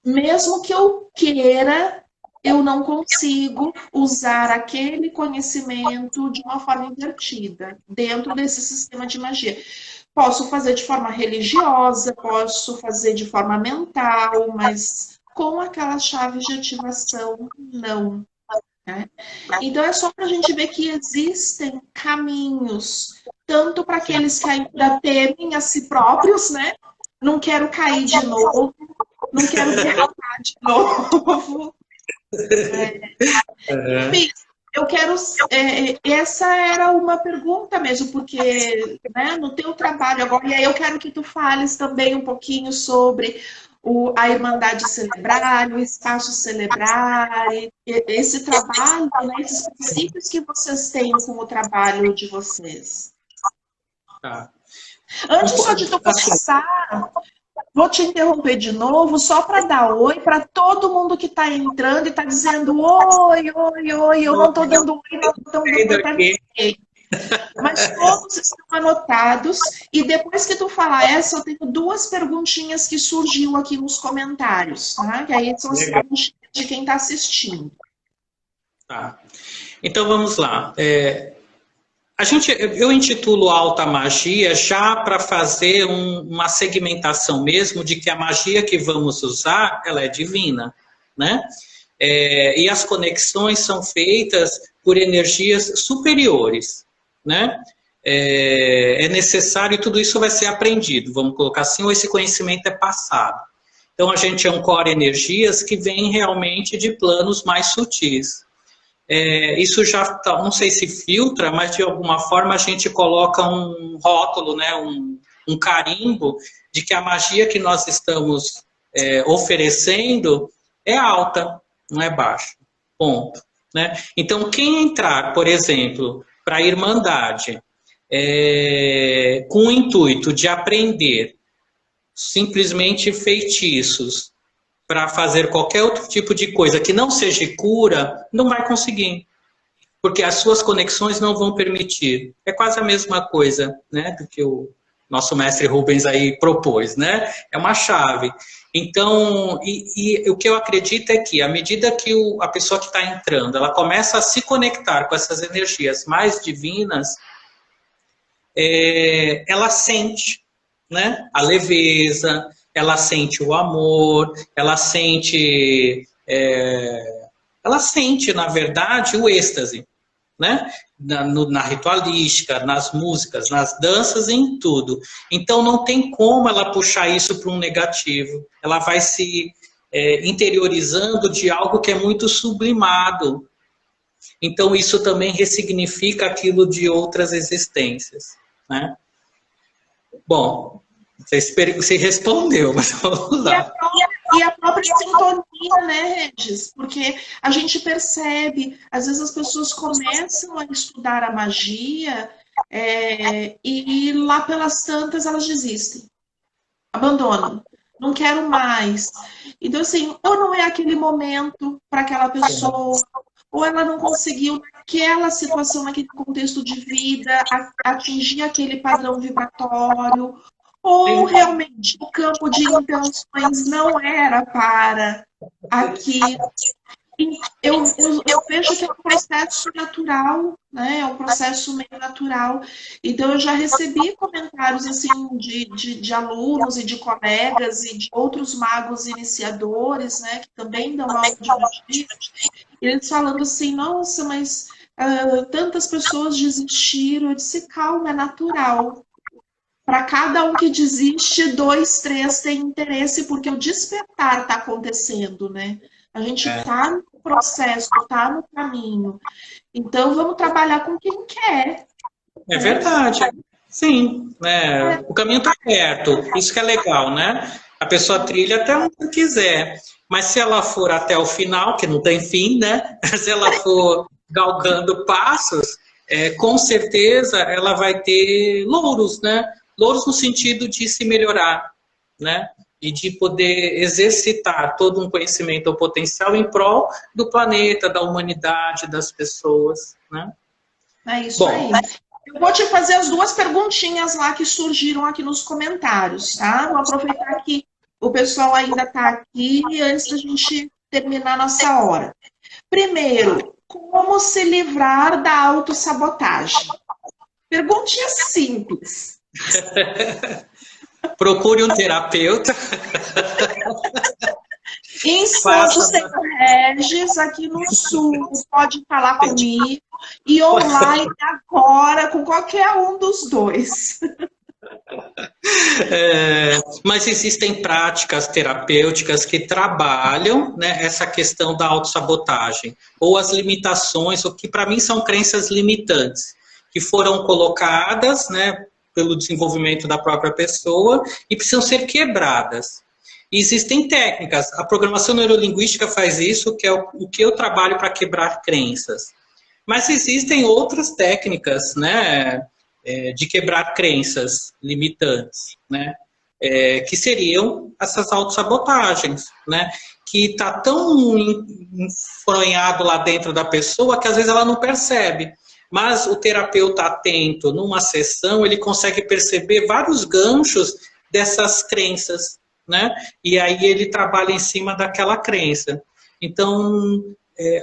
mesmo que eu queira, eu não consigo usar aquele conhecimento de uma forma invertida dentro desse sistema de magia. Posso fazer de forma religiosa, posso fazer de forma mental, mas com aquelas chaves de ativação, não. Né? Então é só para a gente ver que existem caminhos, tanto para aqueles que ainda temem a si próprios, né? Não quero cair de novo, não quero derramar de novo. Enfim, eu quero. Essa era uma pergunta mesmo, porque né, no teu trabalho agora, e aí eu quero que tu fales também um pouquinho sobre a Irmandade Celebrar, o Espaço Celebrar, esse trabalho, né, esses princípios que vocês têm com o trabalho de vocês. Tá. Antes só de tu começar, vou te interromper de novo, só para dar oi para todo mundo que está entrando e está dizendo oi, eu não estou dando oi, não estou dando oi para ninguém. Mas todos estão anotados. E depois que tu falar essa, eu tenho duas perguntinhas que surgiu aqui nos comentários, tá? Que aí são as perguntinhas de quem está assistindo. Tá. Então vamos lá. Eu intitulo Alta Magia já para fazer uma segmentação mesmo de que a magia que vamos usar, ela é divina, né? E as conexões são feitas por energias superiores, né? É necessário, e tudo isso vai ser aprendido, vamos colocar assim, ou esse conhecimento é passado. Então a gente ancora energias que vêm realmente de planos mais sutis. Isso já, não sei se filtra, mas de alguma forma a gente coloca um rótulo, né, um carimbo de que a magia que nós estamos oferecendo é alta, não é baixa. Ponto. Né? Então, quem entrar, por exemplo, para a Irmandade, com o intuito de aprender simplesmente feitiços, para fazer qualquer outro tipo de coisa que não seja cura, não vai conseguir. Porque as suas conexões não vão permitir. É quase a mesma coisa, né, do que o nosso mestre Rubens aí propôs, né? É uma chave. Então, e o que eu acredito é que, à medida que a pessoa que está entrando, ela começa a se conectar com essas energias mais divinas, ela sente, né, a leveza, ela sente o amor, ela sente, na verdade, o êxtase, né? Na ritualística, nas músicas, nas danças, em tudo. Então, não tem como ela puxar isso para um negativo. Ela vai se interiorizando de algo que é muito sublimado. Então, isso também ressignifica aquilo de outras existências, né? Bom, você respondeu, mas vamos lá. E a própria sintonia, né, Regis? Porque a gente percebe, às vezes as pessoas começam a estudar a magia e lá pelas tantas elas desistem, abandonam, não quero mais. Então, assim, ou não é aquele momento para aquela pessoa, ou ela não conseguiu naquela situação, naquele contexto de vida, atingir aquele padrão vibratório, ou realmente o campo de intenções não era para aquilo. Eu vejo que é um processo natural, né? É um processo meio natural. Então, eu já recebi comentários assim de alunos e de colegas e de outros magos iniciadores, né? Que também dão aula de magia. E eles falando assim, nossa, mas tantas pessoas desistiram. Eu disse, calma, é natural. Para cada um que desiste, 2, 3 têm interesse, porque o despertar está acontecendo, né? A gente está no processo, está no caminho. Então, vamos trabalhar com quem quer. É verdade. Sim, né? O caminho está perto. Isso que é legal, né? A pessoa trilha até onde quiser. Mas se ela for até o final, que não tem fim, né? Se ela for galgando passos, com certeza ela vai ter louros, né? Louros no sentido de se melhorar, né? E de poder exercitar todo um conhecimento ou potencial em prol do planeta, da humanidade, das pessoas, né? É isso aí. Eu vou te fazer as duas perguntinhas lá que surgiram aqui nos comentários, tá? Vou aproveitar que o pessoal ainda está aqui antes da gente terminar a nossa hora. Primeiro, como se livrar da autossabotagem? Perguntinha simples. Procure um terapeuta. Em Santo Senhor Regis, aqui no Sul, pode falar comigo. E online agora, com qualquer um dos dois. Mas existem práticas terapêuticas que trabalham, né, essa questão da autossabotagem, ou as limitações, o que para mim são crenças limitantes, que foram colocadas, né, pelo desenvolvimento da própria pessoa e precisam ser quebradas. E existem técnicas, a programação neurolinguística faz isso, que é o que eu trabalho para quebrar crenças. Mas existem outras técnicas, né, de quebrar crenças limitantes, né, que seriam essas autossabotagens, né, que está tão enfronhado lá dentro da pessoa que às vezes ela não percebe. Mas o terapeuta atento numa sessão, ele consegue perceber vários ganchos dessas crenças, né? E aí ele trabalha em cima daquela crença. Então,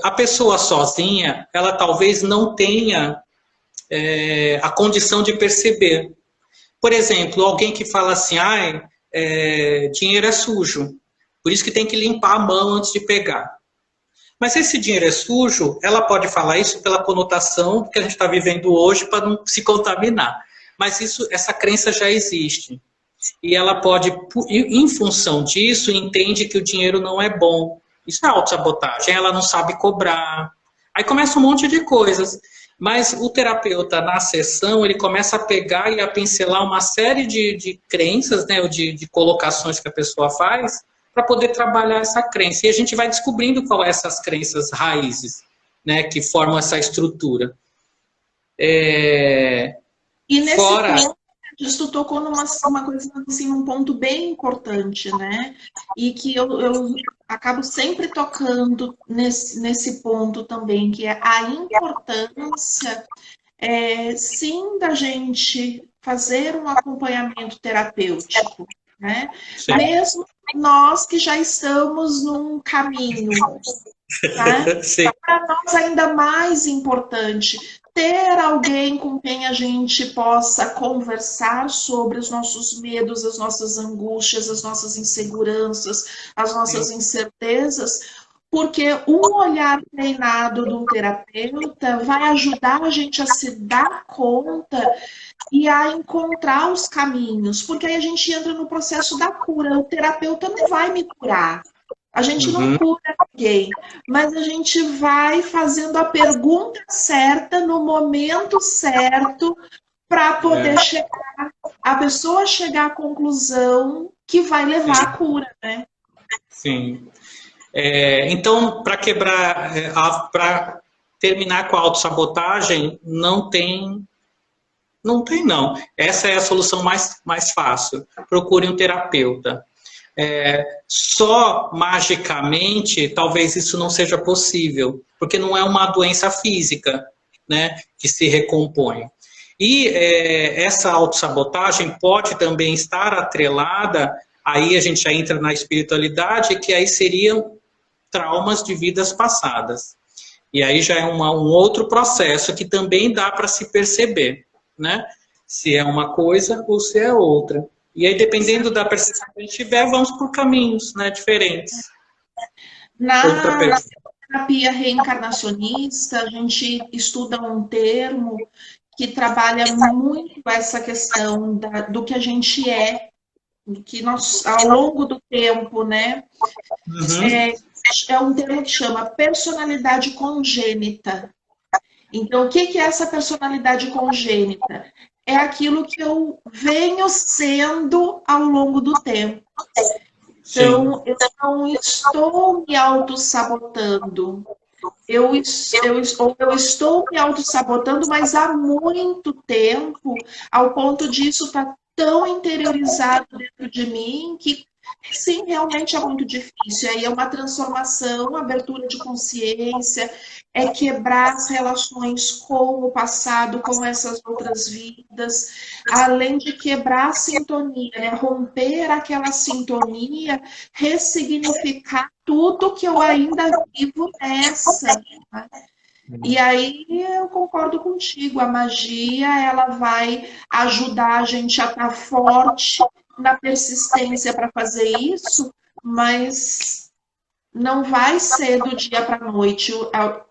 a pessoa sozinha, ela talvez não tenha a condição de perceber. Por exemplo, alguém que fala assim, dinheiro é sujo, por isso que tem que limpar a mão antes de pegar. Mas esse dinheiro é sujo, ela pode falar isso pela conotação que a gente está vivendo hoje para não se contaminar. Mas essa crença já existe. E ela pode, em função disso, entende que o dinheiro não é bom. Isso é autossabotagem, ela não sabe cobrar. Aí começa um monte de coisas. Mas o terapeuta, na sessão, ele começa a pegar e a pincelar uma série de crenças, né, ou de colocações que a pessoa faz, para poder trabalhar essa crença. E a gente vai descobrindo qual é essas crenças raízes, né, que formam essa estrutura. E nesse ponto, tu tocou numa coisa assim, num ponto bem importante, né? E que eu acabo sempre tocando nesse ponto também, que é a importância, sim, da gente fazer um acompanhamento terapêutico, né? Sim. Mesmo nós que já estamos num caminho, tá? Para nós ainda mais importante ter alguém com quem a gente possa conversar sobre os nossos medos, as nossas angústias, as nossas inseguranças, as nossas incertezas, porque um olhar treinado de um terapeuta vai ajudar a gente a se dar conta e a encontrar os caminhos, porque aí a gente entra no processo da cura. O terapeuta não vai me curar. A gente não cura ninguém, mas a gente vai fazendo a pergunta certa no momento certo para poder a pessoa chegar à conclusão que vai levar à cura, né? Sim. Então, para para terminar com a autossabotagem, não. Essa é a solução mais fácil. Procure um terapeuta. Só magicamente, talvez isso não seja possível, porque não é uma doença física, né, que se recompõe. E essa autossabotagem pode também estar atrelada, aí a gente já entra na espiritualidade, que aí seriam traumas de vidas passadas. E aí já é um outro processo que também dá para se perceber, né, se é uma coisa ou se é outra. E aí, dependendo da percepção que a gente tiver, vamos por caminhos, né, diferentes. Na terapia reencarnacionista, a gente estuda um termo que trabalha muito essa questão do que a gente que nós, ao longo do tempo, né? É um termo que chama personalidade congênita. Então, o que é essa personalidade congênita? É aquilo que eu venho sendo ao longo do tempo. Então, eu não estou me auto-sabotando. Eu estou me auto-sabotando, mas há muito tempo, ao ponto disso estar tão interiorizado dentro de mim que, sim, realmente é muito difícil. Aí é uma transformação, abertura de consciência, é quebrar as relações com o passado, com essas outras vidas, além de quebrar a sintonia, né? Romper aquela sintonia, ressignificar tudo que eu ainda vivo nessa. Né? E aí eu concordo contigo, a magia ela vai ajudar a gente a estar forte na persistência para fazer isso, mas não vai ser do dia para a noite.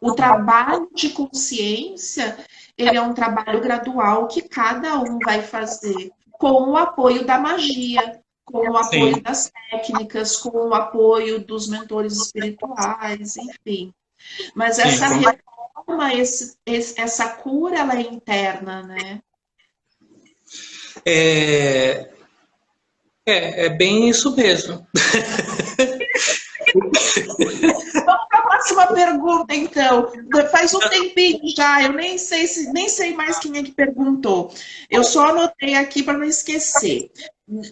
O trabalho de consciência, ele é um trabalho gradual que cada um vai fazer, com o apoio da magia, com o apoio das técnicas, com o apoio dos mentores espirituais, enfim. Mas essa reforma, essa cura, ela é interna, né? É bem isso mesmo. Vamos para a próxima pergunta, então. Faz um tempinho já, eu nem sei mais quem é que perguntou. Eu só anotei aqui para não esquecer.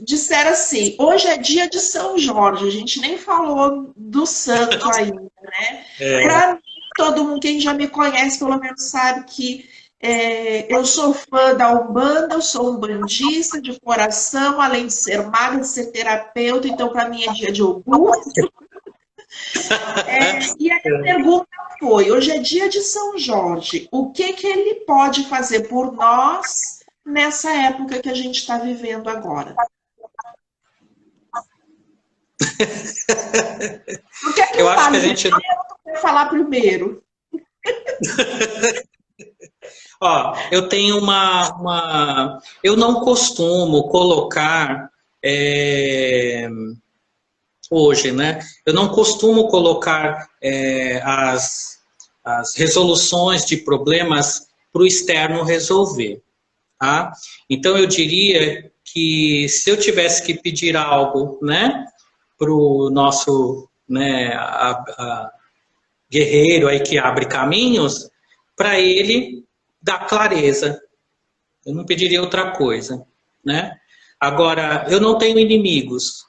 Disseram assim, hoje é dia de São Jorge, a gente nem falou do santo ainda, né? Para mim, todo mundo, quem já me conhece, pelo menos sabe que Eu sou fã da Umbanda, eu sou umbandista de coração, além de ser maga, de ser terapeuta, então para mim é dia de Ogum. E a pergunta foi, hoje é dia de São Jorge, o que que ele pode fazer por nós nessa época que a gente está vivendo agora? O que é que eu acho que a gente... Eu vou falar primeiro. Ó, eu tenho eu não costumo colocar hoje, né? Eu não costumo colocar as resoluções de problemas para o externo resolver, tá? Então eu diria que se eu tivesse que pedir algo, né, para o nosso, né, guerreiro aí que abre caminhos, para ele dar clareza. Eu não pediria outra coisa, né? Agora, eu não tenho inimigos,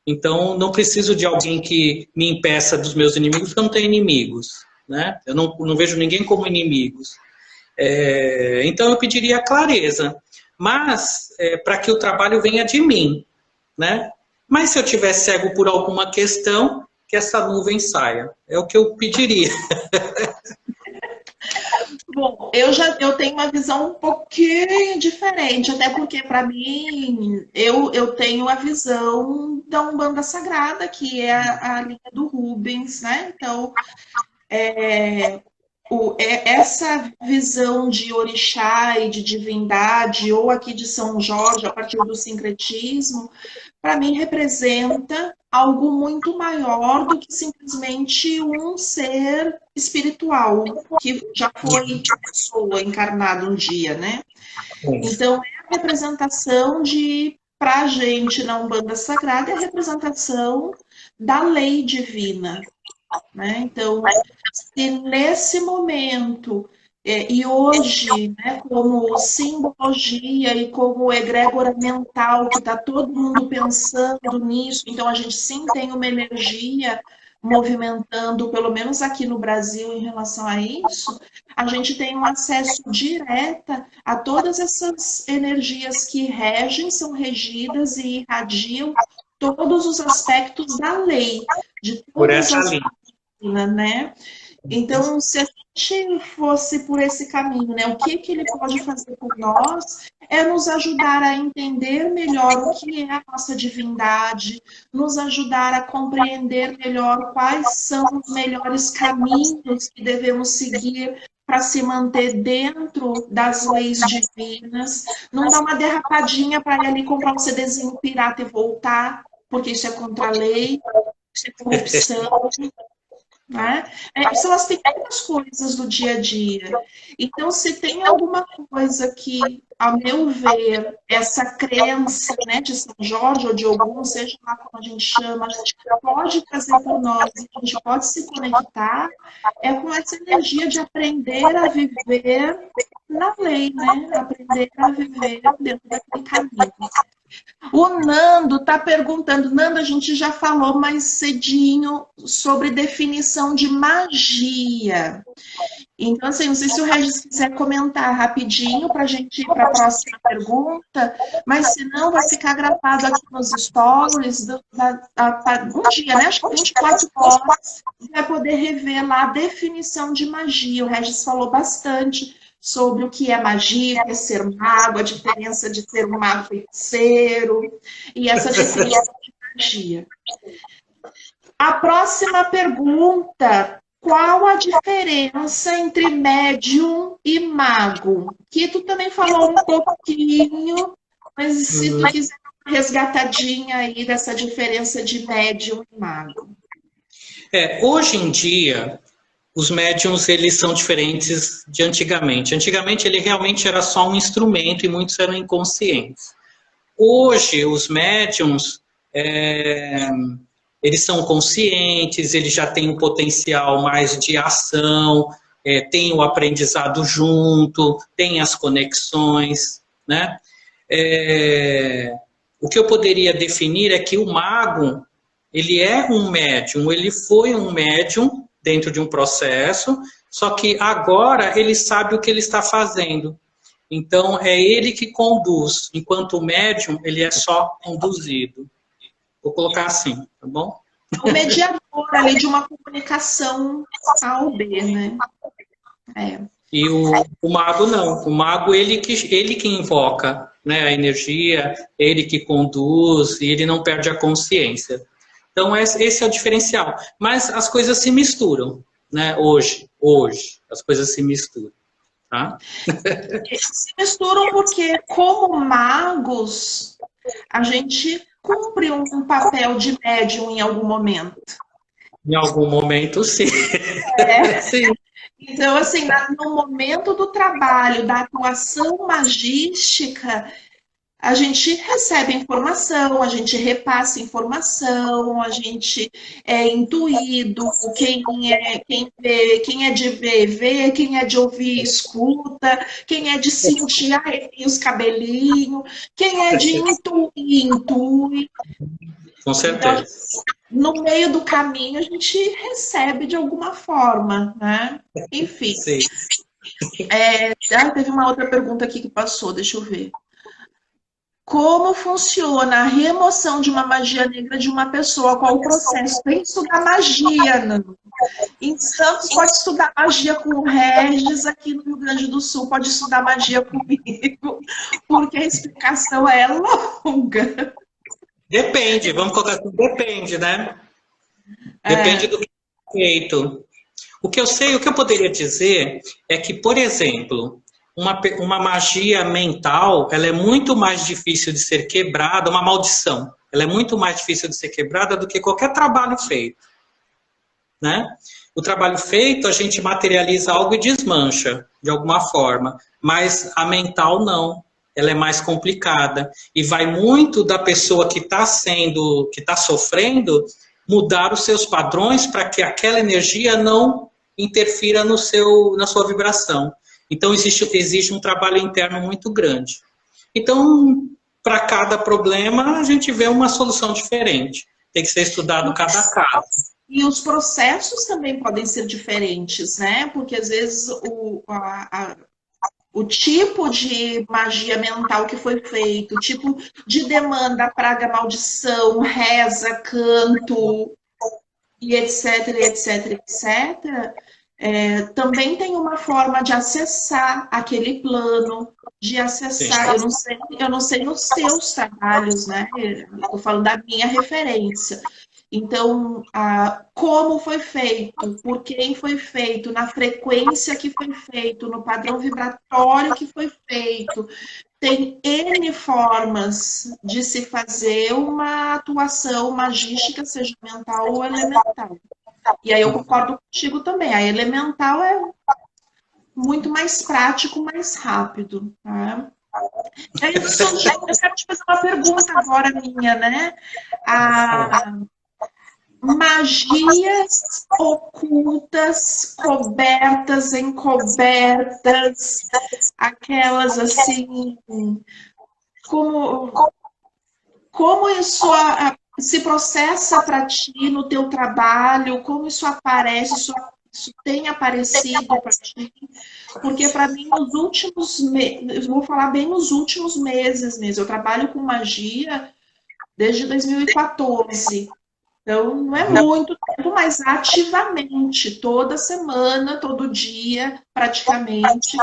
então não preciso de alguém que me impeça dos meus inimigos, porque eu não tenho inimigos, né? Eu não vejo ninguém como inimigos. Então eu pediria clareza, mas para que o trabalho venha de mim, né? Mas se eu estiver cego por alguma questão, que essa nuvem saia. É o que eu pediria. Bom, eu tenho uma visão um pouquinho diferente, até porque para mim eu tenho a visão da Umbanda Sagrada, que é a linha do Rubens, né? Então, essa visão de orixá e de divindade, ou aqui de São Jorge, a partir do sincretismo, para mim representa algo muito maior do que simplesmente um ser espiritual, que já foi pessoa encarnada um dia, né? Então, é a representação para a gente na Umbanda Sagrada, é a representação da lei divina, né? Então, se nesse momento e hoje, né, como simbologia e como egrégora mental, que está todo mundo pensando nisso, então a gente sim tem uma energia movimentando, pelo menos aqui no Brasil, em relação a isso, a gente tem um acesso direto a todas essas energias que regem, são regidas e irradiam todos os aspectos da lei, de todas as linhas, né? Então, se a gente fosse por esse caminho, né, o que ele pode fazer por nós é nos ajudar a entender melhor o que é a nossa divindade, nos ajudar a compreender melhor quais são os melhores caminhos que devemos seguir para se manter dentro das leis divinas, não dar uma derrapadinha para ir ali comprar um CDzinho pirata e voltar, porque isso é contra a lei, isso é corrupção. Né? São as pequenas coisas do dia a dia. Então, se tem alguma coisa que, ao meu ver, essa crença, né, de São Jorge ou de Ogum, seja lá como a gente chama, pode fazer por nós, a gente pode se conectar, é com essa energia de aprender a viver na lei, né? Aprender a viver dentro daquele caminho. O Nando está perguntando, Nando, a gente já falou mais cedinho sobre definição de magia. Então, assim, não sei se o Regis quiser comentar rapidinho para a gente ir para a próxima pergunta, mas se não, vai ficar gravado aqui nos stories um dia, né? Acho que 24 horas, vai poder rever lá a definição de magia. O Regis falou bastante sobre o que é magia, o que é ser mago, a diferença de ser um mago feiticeiro, e essa definição de magia. A próxima pergunta, qual a diferença entre médium e mago? Que tu também falou um pouquinho, mas se tu quiser uma resgatadinha aí dessa diferença de médium e mago. Hoje em dia, os médiums, eles são diferentes de antigamente. Antigamente, ele realmente era só um instrumento e muitos eram inconscientes. Hoje, os médiums, eles são conscientes, eles já têm um potencial mais de ação, tem o aprendizado junto, tem as conexões, né? O que eu poderia definir é que o mago, ele é um médium, ele foi um médium dentro de um processo, Só que agora ele sabe o que ele está fazendo. Então, é ele que conduz, enquanto o médium, ele é só conduzido. Vou colocar assim, tá bom? O mediador ali de uma comunicação A ou B, né? E o mago não. O mago, ele que invoca, né, a energia, ele que conduz, e ele não perde a consciência. Então, esse é o diferencial. Mas as coisas se misturam, né? Hoje, as coisas se misturam. Tá? Se misturam porque, como magos, a gente cumpre um papel de médium em algum momento. Em algum momento, sim. Sim. Então, assim, no momento do trabalho, da atuação magística, a gente recebe informação, a gente repassa informação, a gente é intuído, quem vê, quem é de ver, vê, quem é de ouvir, escuta, quem é de sentir, arrepia os cabelinhos, quem é de intuir, intui. Com certeza. Então, no meio do caminho, a gente recebe de alguma forma, né? Enfim. Sim. Teve uma outra pergunta aqui que passou, deixa eu ver. Como funciona a remoção de uma magia negra de uma pessoa? Qual o processo? Tem que estudar magia, não. Em Santos pode estudar magia com o Regis, aqui no Rio Grande do Sul pode estudar magia comigo, porque a explicação é longa. Depende, vamos colocar assim, depende, né? Depende do que é feito. O que eu sei, o que eu poderia dizer é que, por exemplo, uma magia mental, ela é muito mais difícil de ser quebrada, uma maldição, ela é muito mais difícil de ser quebrada do que qualquer trabalho feito, né? O trabalho feito, a gente materializa algo e desmancha, de alguma forma, mas a mental não, ela é mais complicada, e vai muito da pessoa que está sofrendo, mudar os seus padrões para que aquela energia não interfira na sua vibração. Então, existe um trabalho interno muito grande. Então, para cada problema, a gente vê uma solução diferente. Tem que ser estudado cada caso. E os processos também podem ser diferentes, né? Porque, às vezes, o tipo de magia mental que foi feito, o tipo de demanda, praga, maldição, reza, canto, e etc, etc, etc... também tem uma forma de acessar aquele plano, de acessar, eu não sei nos seus trabalhos, né? Estou falando da minha referência. Então, como foi feito, por quem foi feito, na frequência que foi feito, no padrão vibratório que foi feito. Tem N formas de se fazer uma atuação magística, seja mental ou elemental. E aí eu concordo contigo também. A elemental é muito mais prático, mais rápido. Tá? Eu quero te fazer uma pergunta agora minha, né? Magias ocultas, cobertas, encobertas, aquelas assim, como isso se processa para ti no teu trabalho, como isso aparece, isso tem aparecido para ti, porque para mim nos últimos meses, vou falar bem nos últimos meses mesmo, eu trabalho com magia desde 2014, então não é muito tempo, mas ativamente, toda semana, todo dia, praticamente,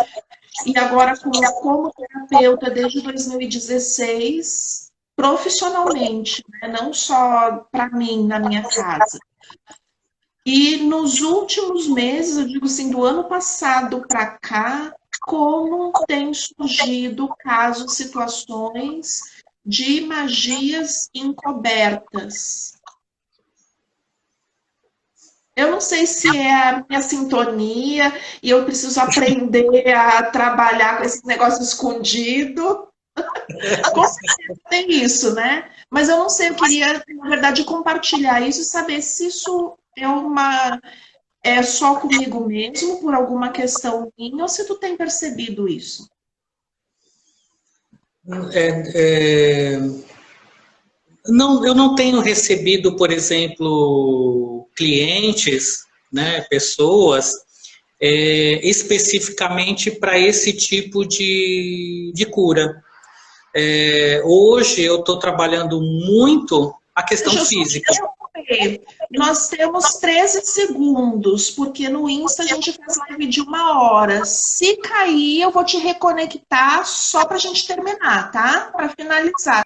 e agora como terapeuta desde 2016, profissionalmente, né? Não só para mim, na minha casa. E nos últimos meses, eu digo assim, do ano passado para cá, como tem surgido casos, situações de magias encobertas. Eu não sei se é a minha sintonia e eu preciso aprender a trabalhar com esse negócio escondido. Com certeza tem isso, né? Mas eu não sei, eu queria, na verdade, compartilhar isso e saber se isso é só comigo mesmo, por alguma questão minha, ou se tu tem percebido isso. Não, eu não tenho recebido, por exemplo, clientes, né, pessoas especificamente para esse tipo de cura. Hoje eu estou trabalhando muito a questão física. Nós temos 13 segundos, porque no Insta a gente faz live de 1 hora. Se cair, eu vou te reconectar só para a gente terminar, tá? Para finalizar.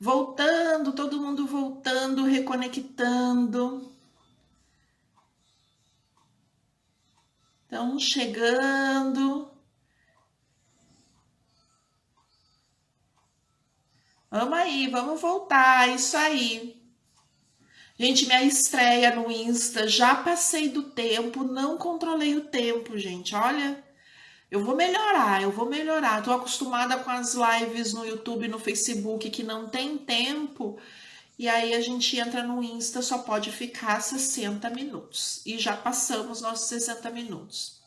Voltando, todo mundo voltando, reconectando. Então, chegando. Vamos aí, vamos voltar, isso aí. Gente, minha estreia no Insta, já passei do tempo, não controlei o tempo, gente. Olha, eu vou melhorar. Tô acostumada com as lives no YouTube e no Facebook que não tem tempo. E aí a gente entra no Insta, só pode ficar 60 minutos. E já passamos nossos 60 minutos.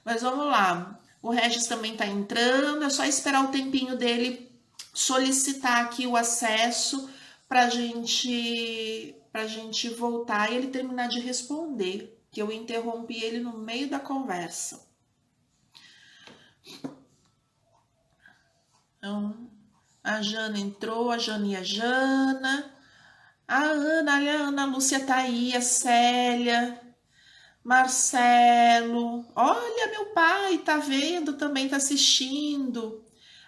Mas vamos lá. O Regis também tá entrando, é só esperar o tempinho dele solicitar aqui o acesso pra gente voltar e ele terminar de responder, que eu interrompi ele no meio da conversa. Então, a Jana entrou, a Jana e a Jana. A Ana, olha, a Ana Lúcia tá aí, a Célia, Marcelo. Olha, meu pai tá vendo, também tá assistindo.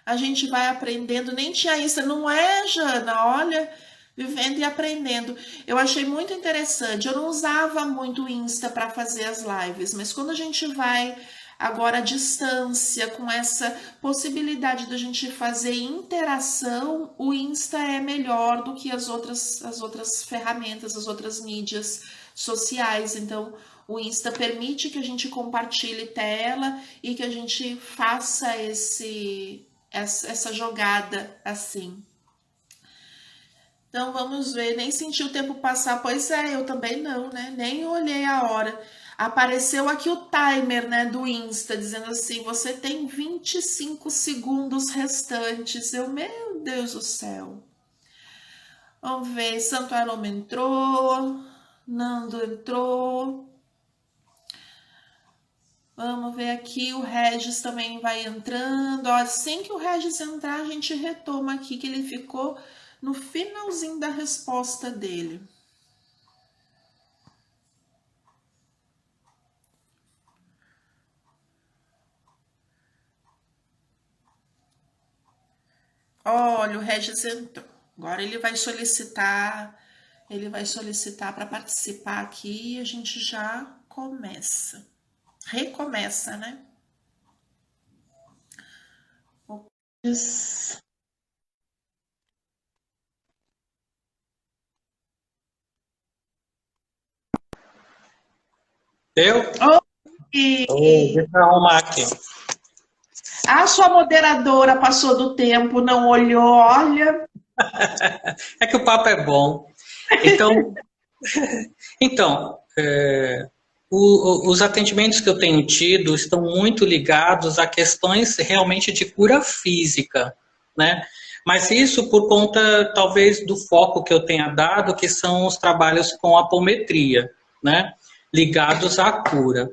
A gente vai aprendendo, nem tinha isso, não é, Jana? Olha, vivendo e aprendendo. Eu achei muito interessante. Eu não usava muito o Insta para fazer as lives, mas quando a gente vai agora à distância, com essa possibilidade da gente fazer interação, o Insta é melhor do que as outras ferramentas, as outras mídias sociais. Então, o Insta permite que a gente compartilhe tela e que a gente faça essa jogada assim. Então, vamos ver. Nem senti o tempo passar. Pois é, eu também não, né? Nem olhei a hora. Apareceu aqui o timer, né, do Insta, dizendo assim, você tem 25 segundos restantes. Meu Deus do céu. Vamos ver, Santo Aroma entrou, Nando entrou. Vamos ver aqui, o Regis também vai entrando. Ó, assim que o Regis entrar, a gente retoma aqui, que ele ficou no finalzinho da resposta dele. Olha, o Regis entrou. Agora ele vai solicitar para participar aqui e a gente já começa. Recomeça, né? Eu? Oi. Deixa eu arrumar aqui. A sua moderadora passou do tempo, não olhou, olha. É que o papo é bom. Então, os atendimentos que eu tenho tido estão muito ligados a questões realmente de cura física, né? Mas isso por conta, talvez, do foco que eu tenha dado, que são os trabalhos com apometria, né? Ligados à cura.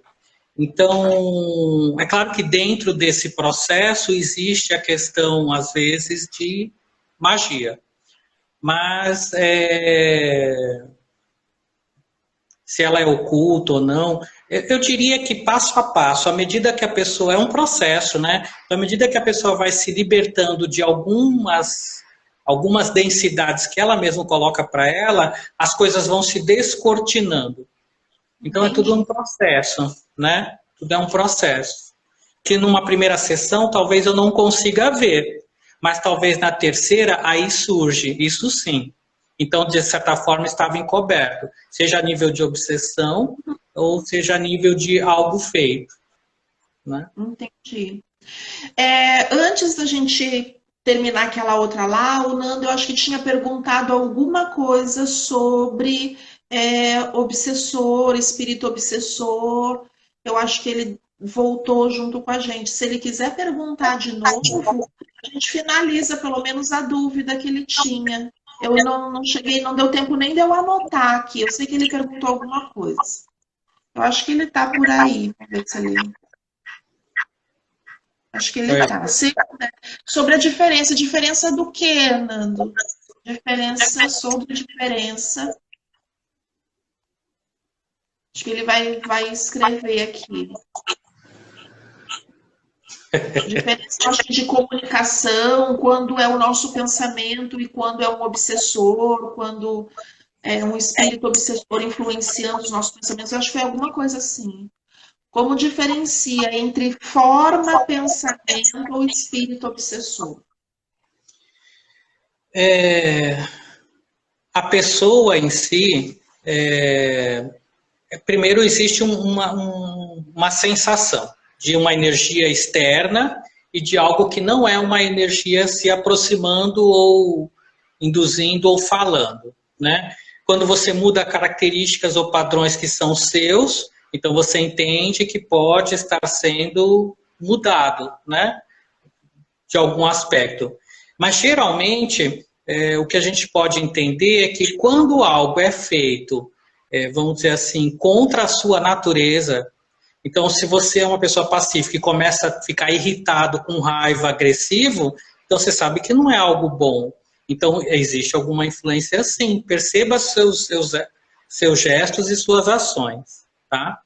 Então, é claro que dentro desse processo existe a questão, às vezes, de magia. Mas, se ela é oculta ou não, eu diria que passo a passo, à medida que a pessoa, é um processo, né? À medida que a pessoa vai se libertando de algumas densidades que ela mesma coloca para ela, as coisas vão se descortinando. Então, é tudo um processo, né? Tudo é um processo. Que numa primeira sessão, talvez eu não consiga ver, mas talvez na terceira, aí surge, isso sim. Então, de certa forma, estava encoberto, seja a nível de obsessão ou seja a nível de algo feito. Né? Entendi. Antes da gente terminar aquela outra lá, o Nando, eu acho que tinha perguntado alguma coisa sobre obsessor, espírito obsessor. Eu acho que ele voltou junto com a gente. Se ele quiser perguntar de novo, a gente finaliza pelo menos a dúvida que ele tinha. Eu não cheguei, não deu tempo nem de eu anotar aqui. Eu sei que ele perguntou alguma coisa. Eu acho que ele tá por aí. Vamos ver se ele... Acho que ele tá. Sobre a diferença. Diferença do quê, Nando? Diferença sobre diferença. Acho que ele vai escrever aqui. Diferença, acho que de comunicação, quando é o nosso pensamento e quando é um obsessor, quando é um espírito obsessor influenciando os nossos pensamentos. Eu acho que foi alguma coisa assim. Como diferencia entre forma, pensamento ou espírito obsessor? A pessoa em si, primeiro existe uma sensação de uma energia externa e de algo que não é uma energia se aproximando ou induzindo ou falando, né? Quando você muda características ou padrões que são seus, então você entende que pode estar sendo mudado, né? De algum aspecto. Mas geralmente, o que a gente pode entender é que quando algo é feito, vamos dizer assim, contra a sua natureza, então se você é uma pessoa pacífica e começa a ficar irritado, com raiva, agressivo, então você sabe que não é algo bom. Então existe alguma influência sim. Perceba seus gestos e suas ações, tá?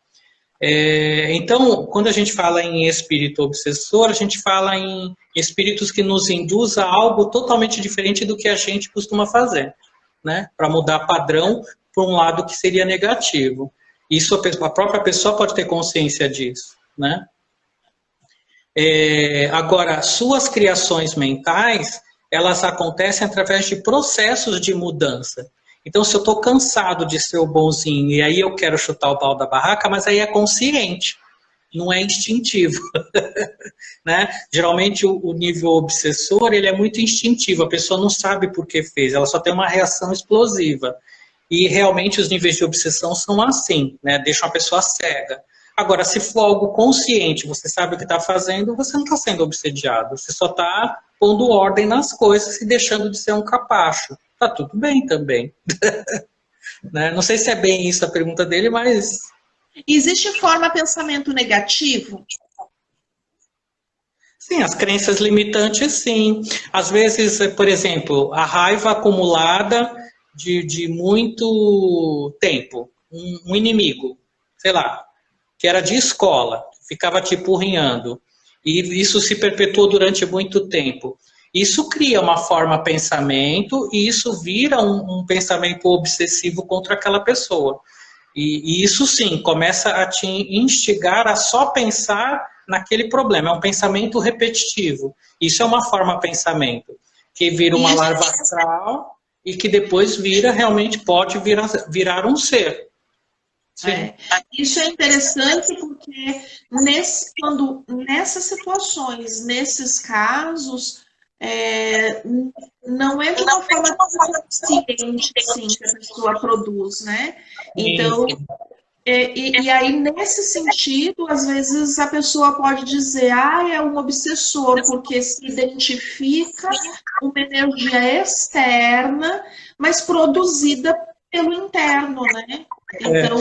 Então, quando a gente fala em espírito obsessor, a gente fala em espíritos que nos induz a algo totalmente diferente do que a gente costuma fazer, né? Para mudar padrão por um lado que seria negativo. Isso a própria pessoa pode ter consciência disso, né? Agora, suas criações mentais, elas acontecem através de processos de mudança. Então, se eu estou cansado de ser o bonzinho e aí eu quero chutar o pau da barraca, mas aí é consciente, não é instintivo. Né? Geralmente, o nível obsessor, ele é muito instintivo, a pessoa não sabe por que fez, ela só tem uma reação explosiva. E realmente os níveis de obsessão são assim, né? Deixam a pessoa cega. Agora, se for algo consciente, você sabe o que está fazendo, você não está sendo obsediado, você só está pondo ordem nas coisas e deixando de ser um capacho. Tá tudo bem também. Né? Não sei se é bem isso a pergunta dele, mas... Existe forma pensamento negativo? Sim, as crenças limitantes, sim. Às vezes, por exemplo, a raiva acumulada de muito tempo. Um inimigo, sei lá, que era de escola, ficava te empurrinhando. E isso se perpetuou durante muito tempo. Isso cria uma forma pensamento e isso vira um pensamento obsessivo contra aquela pessoa. E isso sim, começa a te instigar a só pensar naquele problema. É um pensamento repetitivo. Isso é uma forma pensamento, que vira uma larva astral e que depois realmente pode virar um ser. Isso é interessante porque nessas situações, nesses casos, não é de uma forma consciente assim, que a pessoa produz, né? Então, e aí nesse sentido, às vezes a pessoa pode dizer, é um obsessor, porque se identifica uma energia externa, mas produzida pelo interno, né? Então,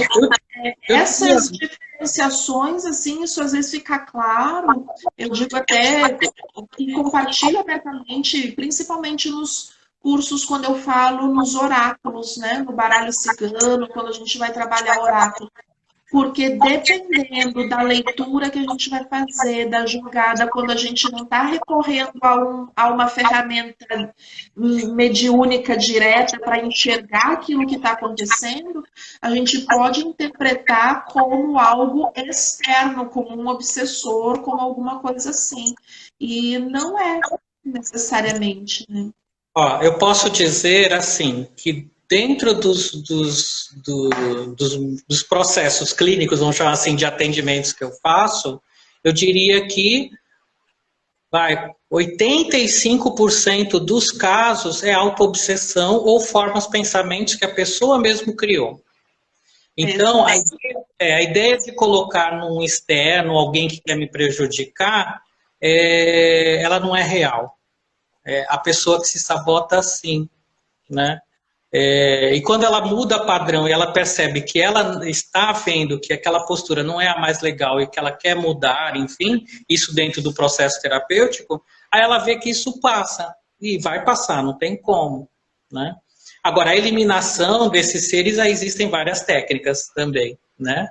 essas diferenciações, assim, isso às vezes fica claro, eu digo até e compartilho abertamente, principalmente nos cursos, quando eu falo nos oráculos, né, no baralho cigano, quando a gente vai trabalhar oráculo. Porque dependendo da leitura que a gente vai fazer, da julgada, quando a gente não está recorrendo a uma ferramenta mediúnica direta para enxergar aquilo que está acontecendo, a gente pode interpretar como algo externo, como um obsessor, como alguma coisa assim. E não é necessariamente, né? Eu posso dizer assim, que dentro dos processos clínicos, vamos chamar assim, de atendimentos que eu faço, eu diria que 85% dos casos é autoobsessão ou formas pensamentos que a pessoa mesmo criou. Então, a ideia de colocar num externo alguém que quer me prejudicar, ela não é real. A pessoa que se sabota assim. né? E quando ela muda padrão e ela percebe que ela está vendo que aquela postura não é a mais legal e que ela quer mudar, enfim, isso dentro do processo terapêutico, aí ela vê que isso passa, e vai passar, não tem como, né? Agora, a eliminação desses seres, aí existem várias técnicas também, né?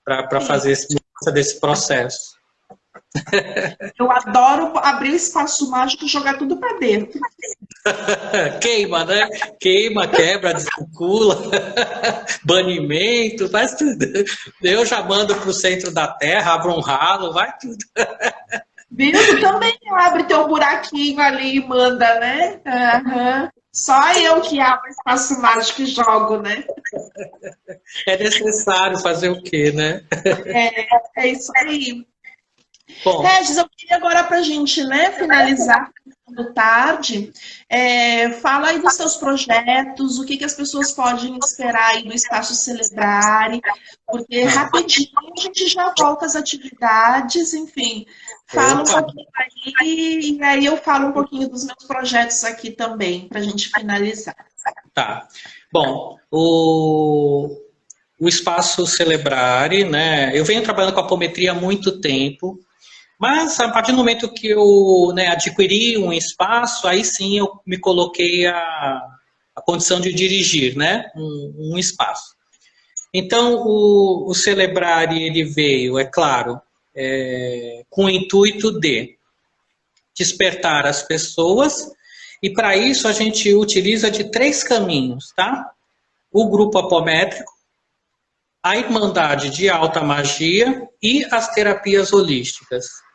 Para fazer desse processo. Eu adoro abrir o espaço mágico e jogar tudo para dentro. Queima, né? Queima, quebra, desvincula, banimento, faz tudo. Eu já mando para o centro da Terra, abro um ralo, vai tudo. Viu? Tu também abre teu buraquinho ali e manda, né? Uhum. Só eu que abro espaço mágico e jogo, né? É necessário fazer o quê, né? É isso aí. Bom, Regis, eu queria agora para a gente, né, finalizar tarde, fala aí dos teus projetos, o que as pessoas podem esperar aí do Espaço Celebrare, porque rapidinho a gente já volta às atividades, enfim, fala um pouquinho aí, e aí eu falo um pouquinho dos meus projetos aqui também, para a gente finalizar. Tá. Bom, o Espaço Celebrare, né, eu venho trabalhando com apometria há muito tempo, mas a partir do momento que eu, né, adquiri um espaço, aí sim eu me coloquei a condição de dirigir, né, um espaço. Então, o Celebrare, ele veio, é claro, com o intuito de despertar as pessoas, e para isso a gente utiliza de 3 caminhos, tá? O grupo apométrico, a Irmandade de Alta Magia e as terapias holísticas.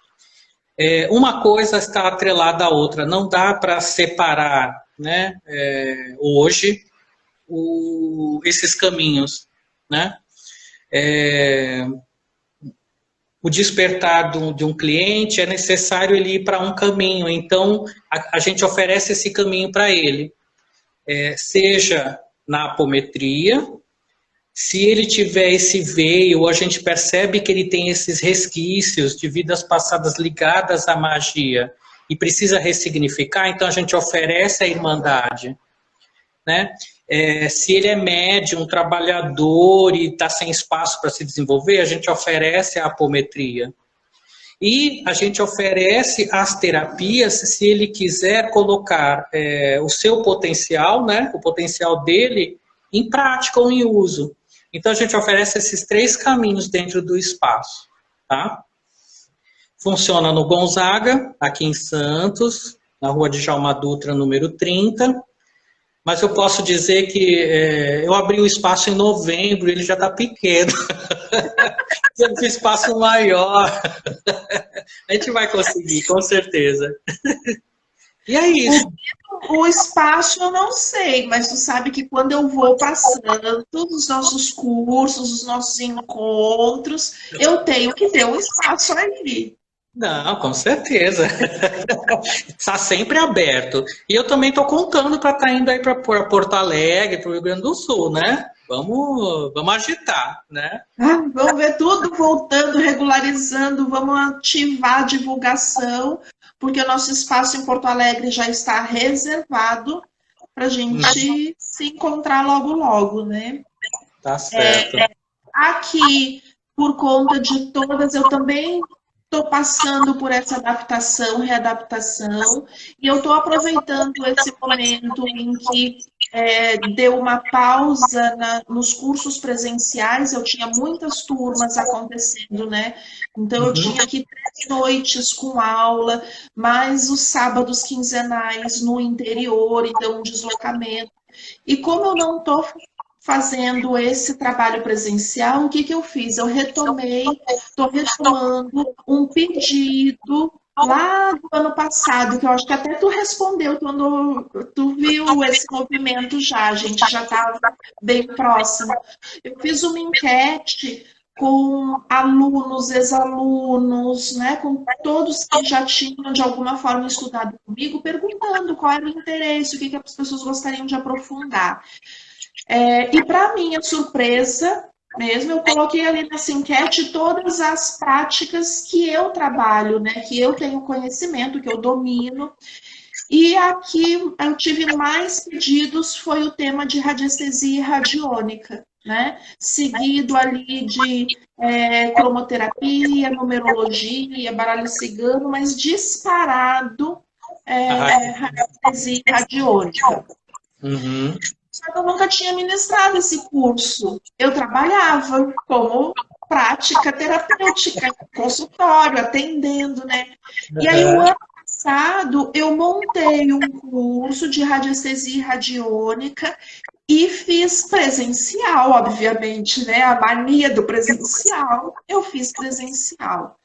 Uma coisa está atrelada à outra, não dá para separar, né, hoje esses caminhos, né? O despertar de um cliente é necessário ele ir para um caminho, então a gente oferece esse caminho para ele, seja na apometria. Se ele tiver esse veio, a gente percebe que ele tem esses resquícios de vidas passadas ligadas à magia e precisa ressignificar, então a gente oferece a Irmandade, né? Se ele é médium, trabalhador e está sem espaço para se desenvolver, a gente oferece a apometria. E a gente oferece as terapias se ele quiser colocar o seu potencial, né, o potencial dele, em prática ou em uso. Então, a gente oferece esses 3 caminhos dentro do espaço, tá? Funciona no Gonzaga, aqui em Santos, na rua de Djalma Dutra, número 30. Mas eu posso dizer que eu abri o espaço em novembro, ele já está pequeno. Eu fiz espaço maior. A gente vai conseguir, com certeza. E é isso. O espaço eu não sei, mas tu sabe que quando eu vou para Santos, os nossos cursos, os nossos encontros, eu tenho que ter um espaço aí. Não, com certeza. Está sempre aberto. E eu também estou contando para estar indo aí para Porto Alegre, para o Rio Grande do Sul, né? Vamos agitar, né? Vamos ver tudo voltando, regularizando, vamos ativar a divulgação, porque o nosso espaço em Porto Alegre já está reservado para a gente se encontrar logo, logo, né? Tá certo. Aqui, por conta de todas, eu também estou passando por essa adaptação, readaptação, e eu estou aproveitando esse momento em que deu uma pausa nos cursos presenciais, eu tinha muitas turmas acontecendo, né? Então, eu tinha aqui 3 noites com aula, mais os sábados quinzenais no interior, então, um deslocamento. E como eu não estou fazendo esse trabalho presencial, o que eu fiz? Eu retomei, estou retomando um pedido lá do ano passado, que eu acho que até tu respondeu quando tu viu esse movimento já, a gente já estava bem próximo. Eu fiz uma enquete com alunos, ex-alunos, né, com todos que já tinham de alguma forma estudado comigo, perguntando qual era o interesse, o que as pessoas gostariam de aprofundar. E para minha surpresa mesmo, eu coloquei ali nessa enquete todas as práticas que eu trabalho, né, que eu tenho conhecimento, que eu domino. E aqui eu tive mais pedidos, foi o tema de radiestesia radiônica, né? Seguido ali de cromoterapia, numerologia, baralho cigano, mas disparado radiestesia radiônica. Uhum. Só que eu nunca tinha ministrado esse curso. Eu trabalhava como prática terapêutica, consultório, atendendo, né? E aí, o ano passado, eu montei um curso de radiestesia radiônica e fiz presencial, obviamente, né? A mania do presencial, eu fiz presencial.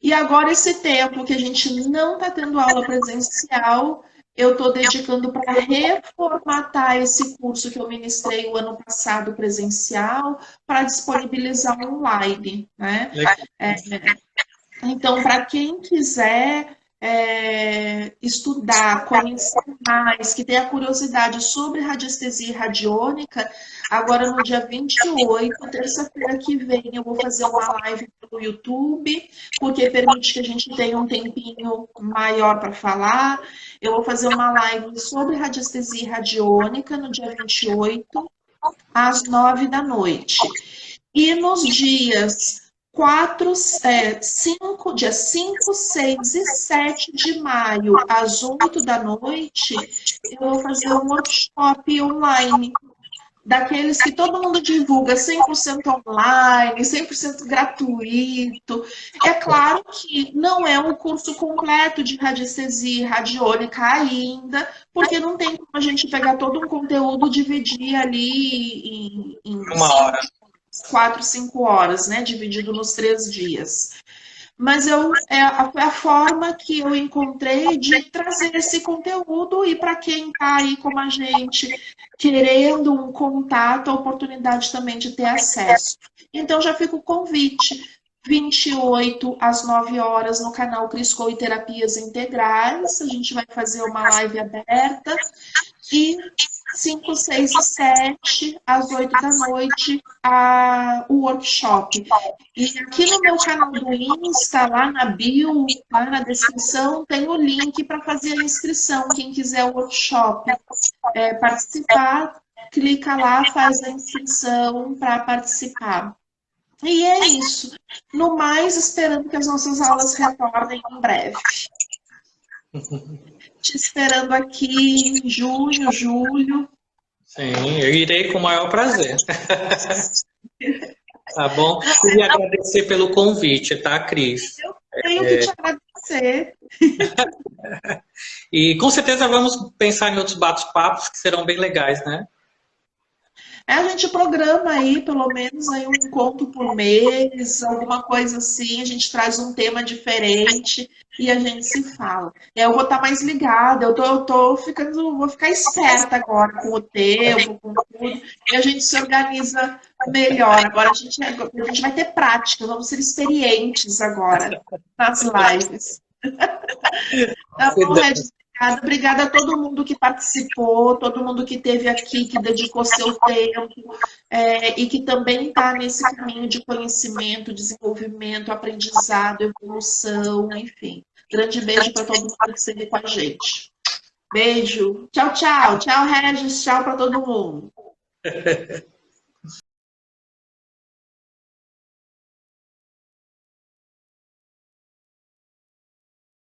E agora, esse tempo que a gente não está tendo aula presencial, eu estou dedicando para reformatar esse curso que eu ministrei o ano passado presencial, para disponibilizar online, né? Então, para quem quiser estudar, conhecer mais, que tenha curiosidade sobre radiestesia radiônica, agora no dia 28, terça-feira que vem, eu vou fazer uma live no YouTube, porque permite que a gente tenha um tempinho maior para falar. Eu vou fazer uma live sobre radiestesia radiônica no dia 28, às 9 da noite. E nos dias 5, 6 e 7 de maio, às 8 da noite, eu vou fazer um workshop online, daqueles que todo mundo divulga 100% online, 100% gratuito. É claro que não é um curso completo de radiestesia radiônica ainda, porque não tem como a gente pegar todo um conteúdo e dividir ali em 4, 5 horas, né? Dividido nos 3 dias. Mas foi a forma que eu encontrei de trazer esse conteúdo e para quem está aí como a gente, querendo um contato, a oportunidade também de ter acesso. Então já fica o convite. 28 às 9 horas no canal Crisco e Terapias Integrais. A gente vai fazer uma live aberta. E 5, 6 e 7, às 8 da noite, o workshop. E aqui no meu canal do Insta, lá na bio, lá na descrição, tem o link para fazer a inscrição. Quem quiser o workshop participar, clica lá, faz a inscrição para participar. E é isso. No mais, esperando que as nossas aulas retornem em breve. Te esperando aqui em junho, julho. Sim, eu irei com o maior prazer. Tá bom? Queria agradecer pelo convite, tá, Cris? Eu tenho que te agradecer. E com certeza vamos pensar em outros bate-papos que serão bem legais, né? A gente programa aí, pelo menos, aí um encontro por mês, alguma coisa assim, a gente traz um tema diferente e a gente se fala. Eu vou estar mais ligada, vou ficar esperta agora com o tempo, com tudo, e a gente se organiza melhor. Agora a gente vai ter prática, vamos ser experientes agora nas lives. Tá bom, Regis? Obrigada a todo mundo que participou, todo mundo que esteve aqui, que dedicou seu tempo e que também está nesse caminho de conhecimento, desenvolvimento, aprendizado, evolução, enfim. Grande beijo para todo mundo que esteve com a gente. Beijo. Tchau, tchau. Tchau, Regis. Tchau para todo mundo.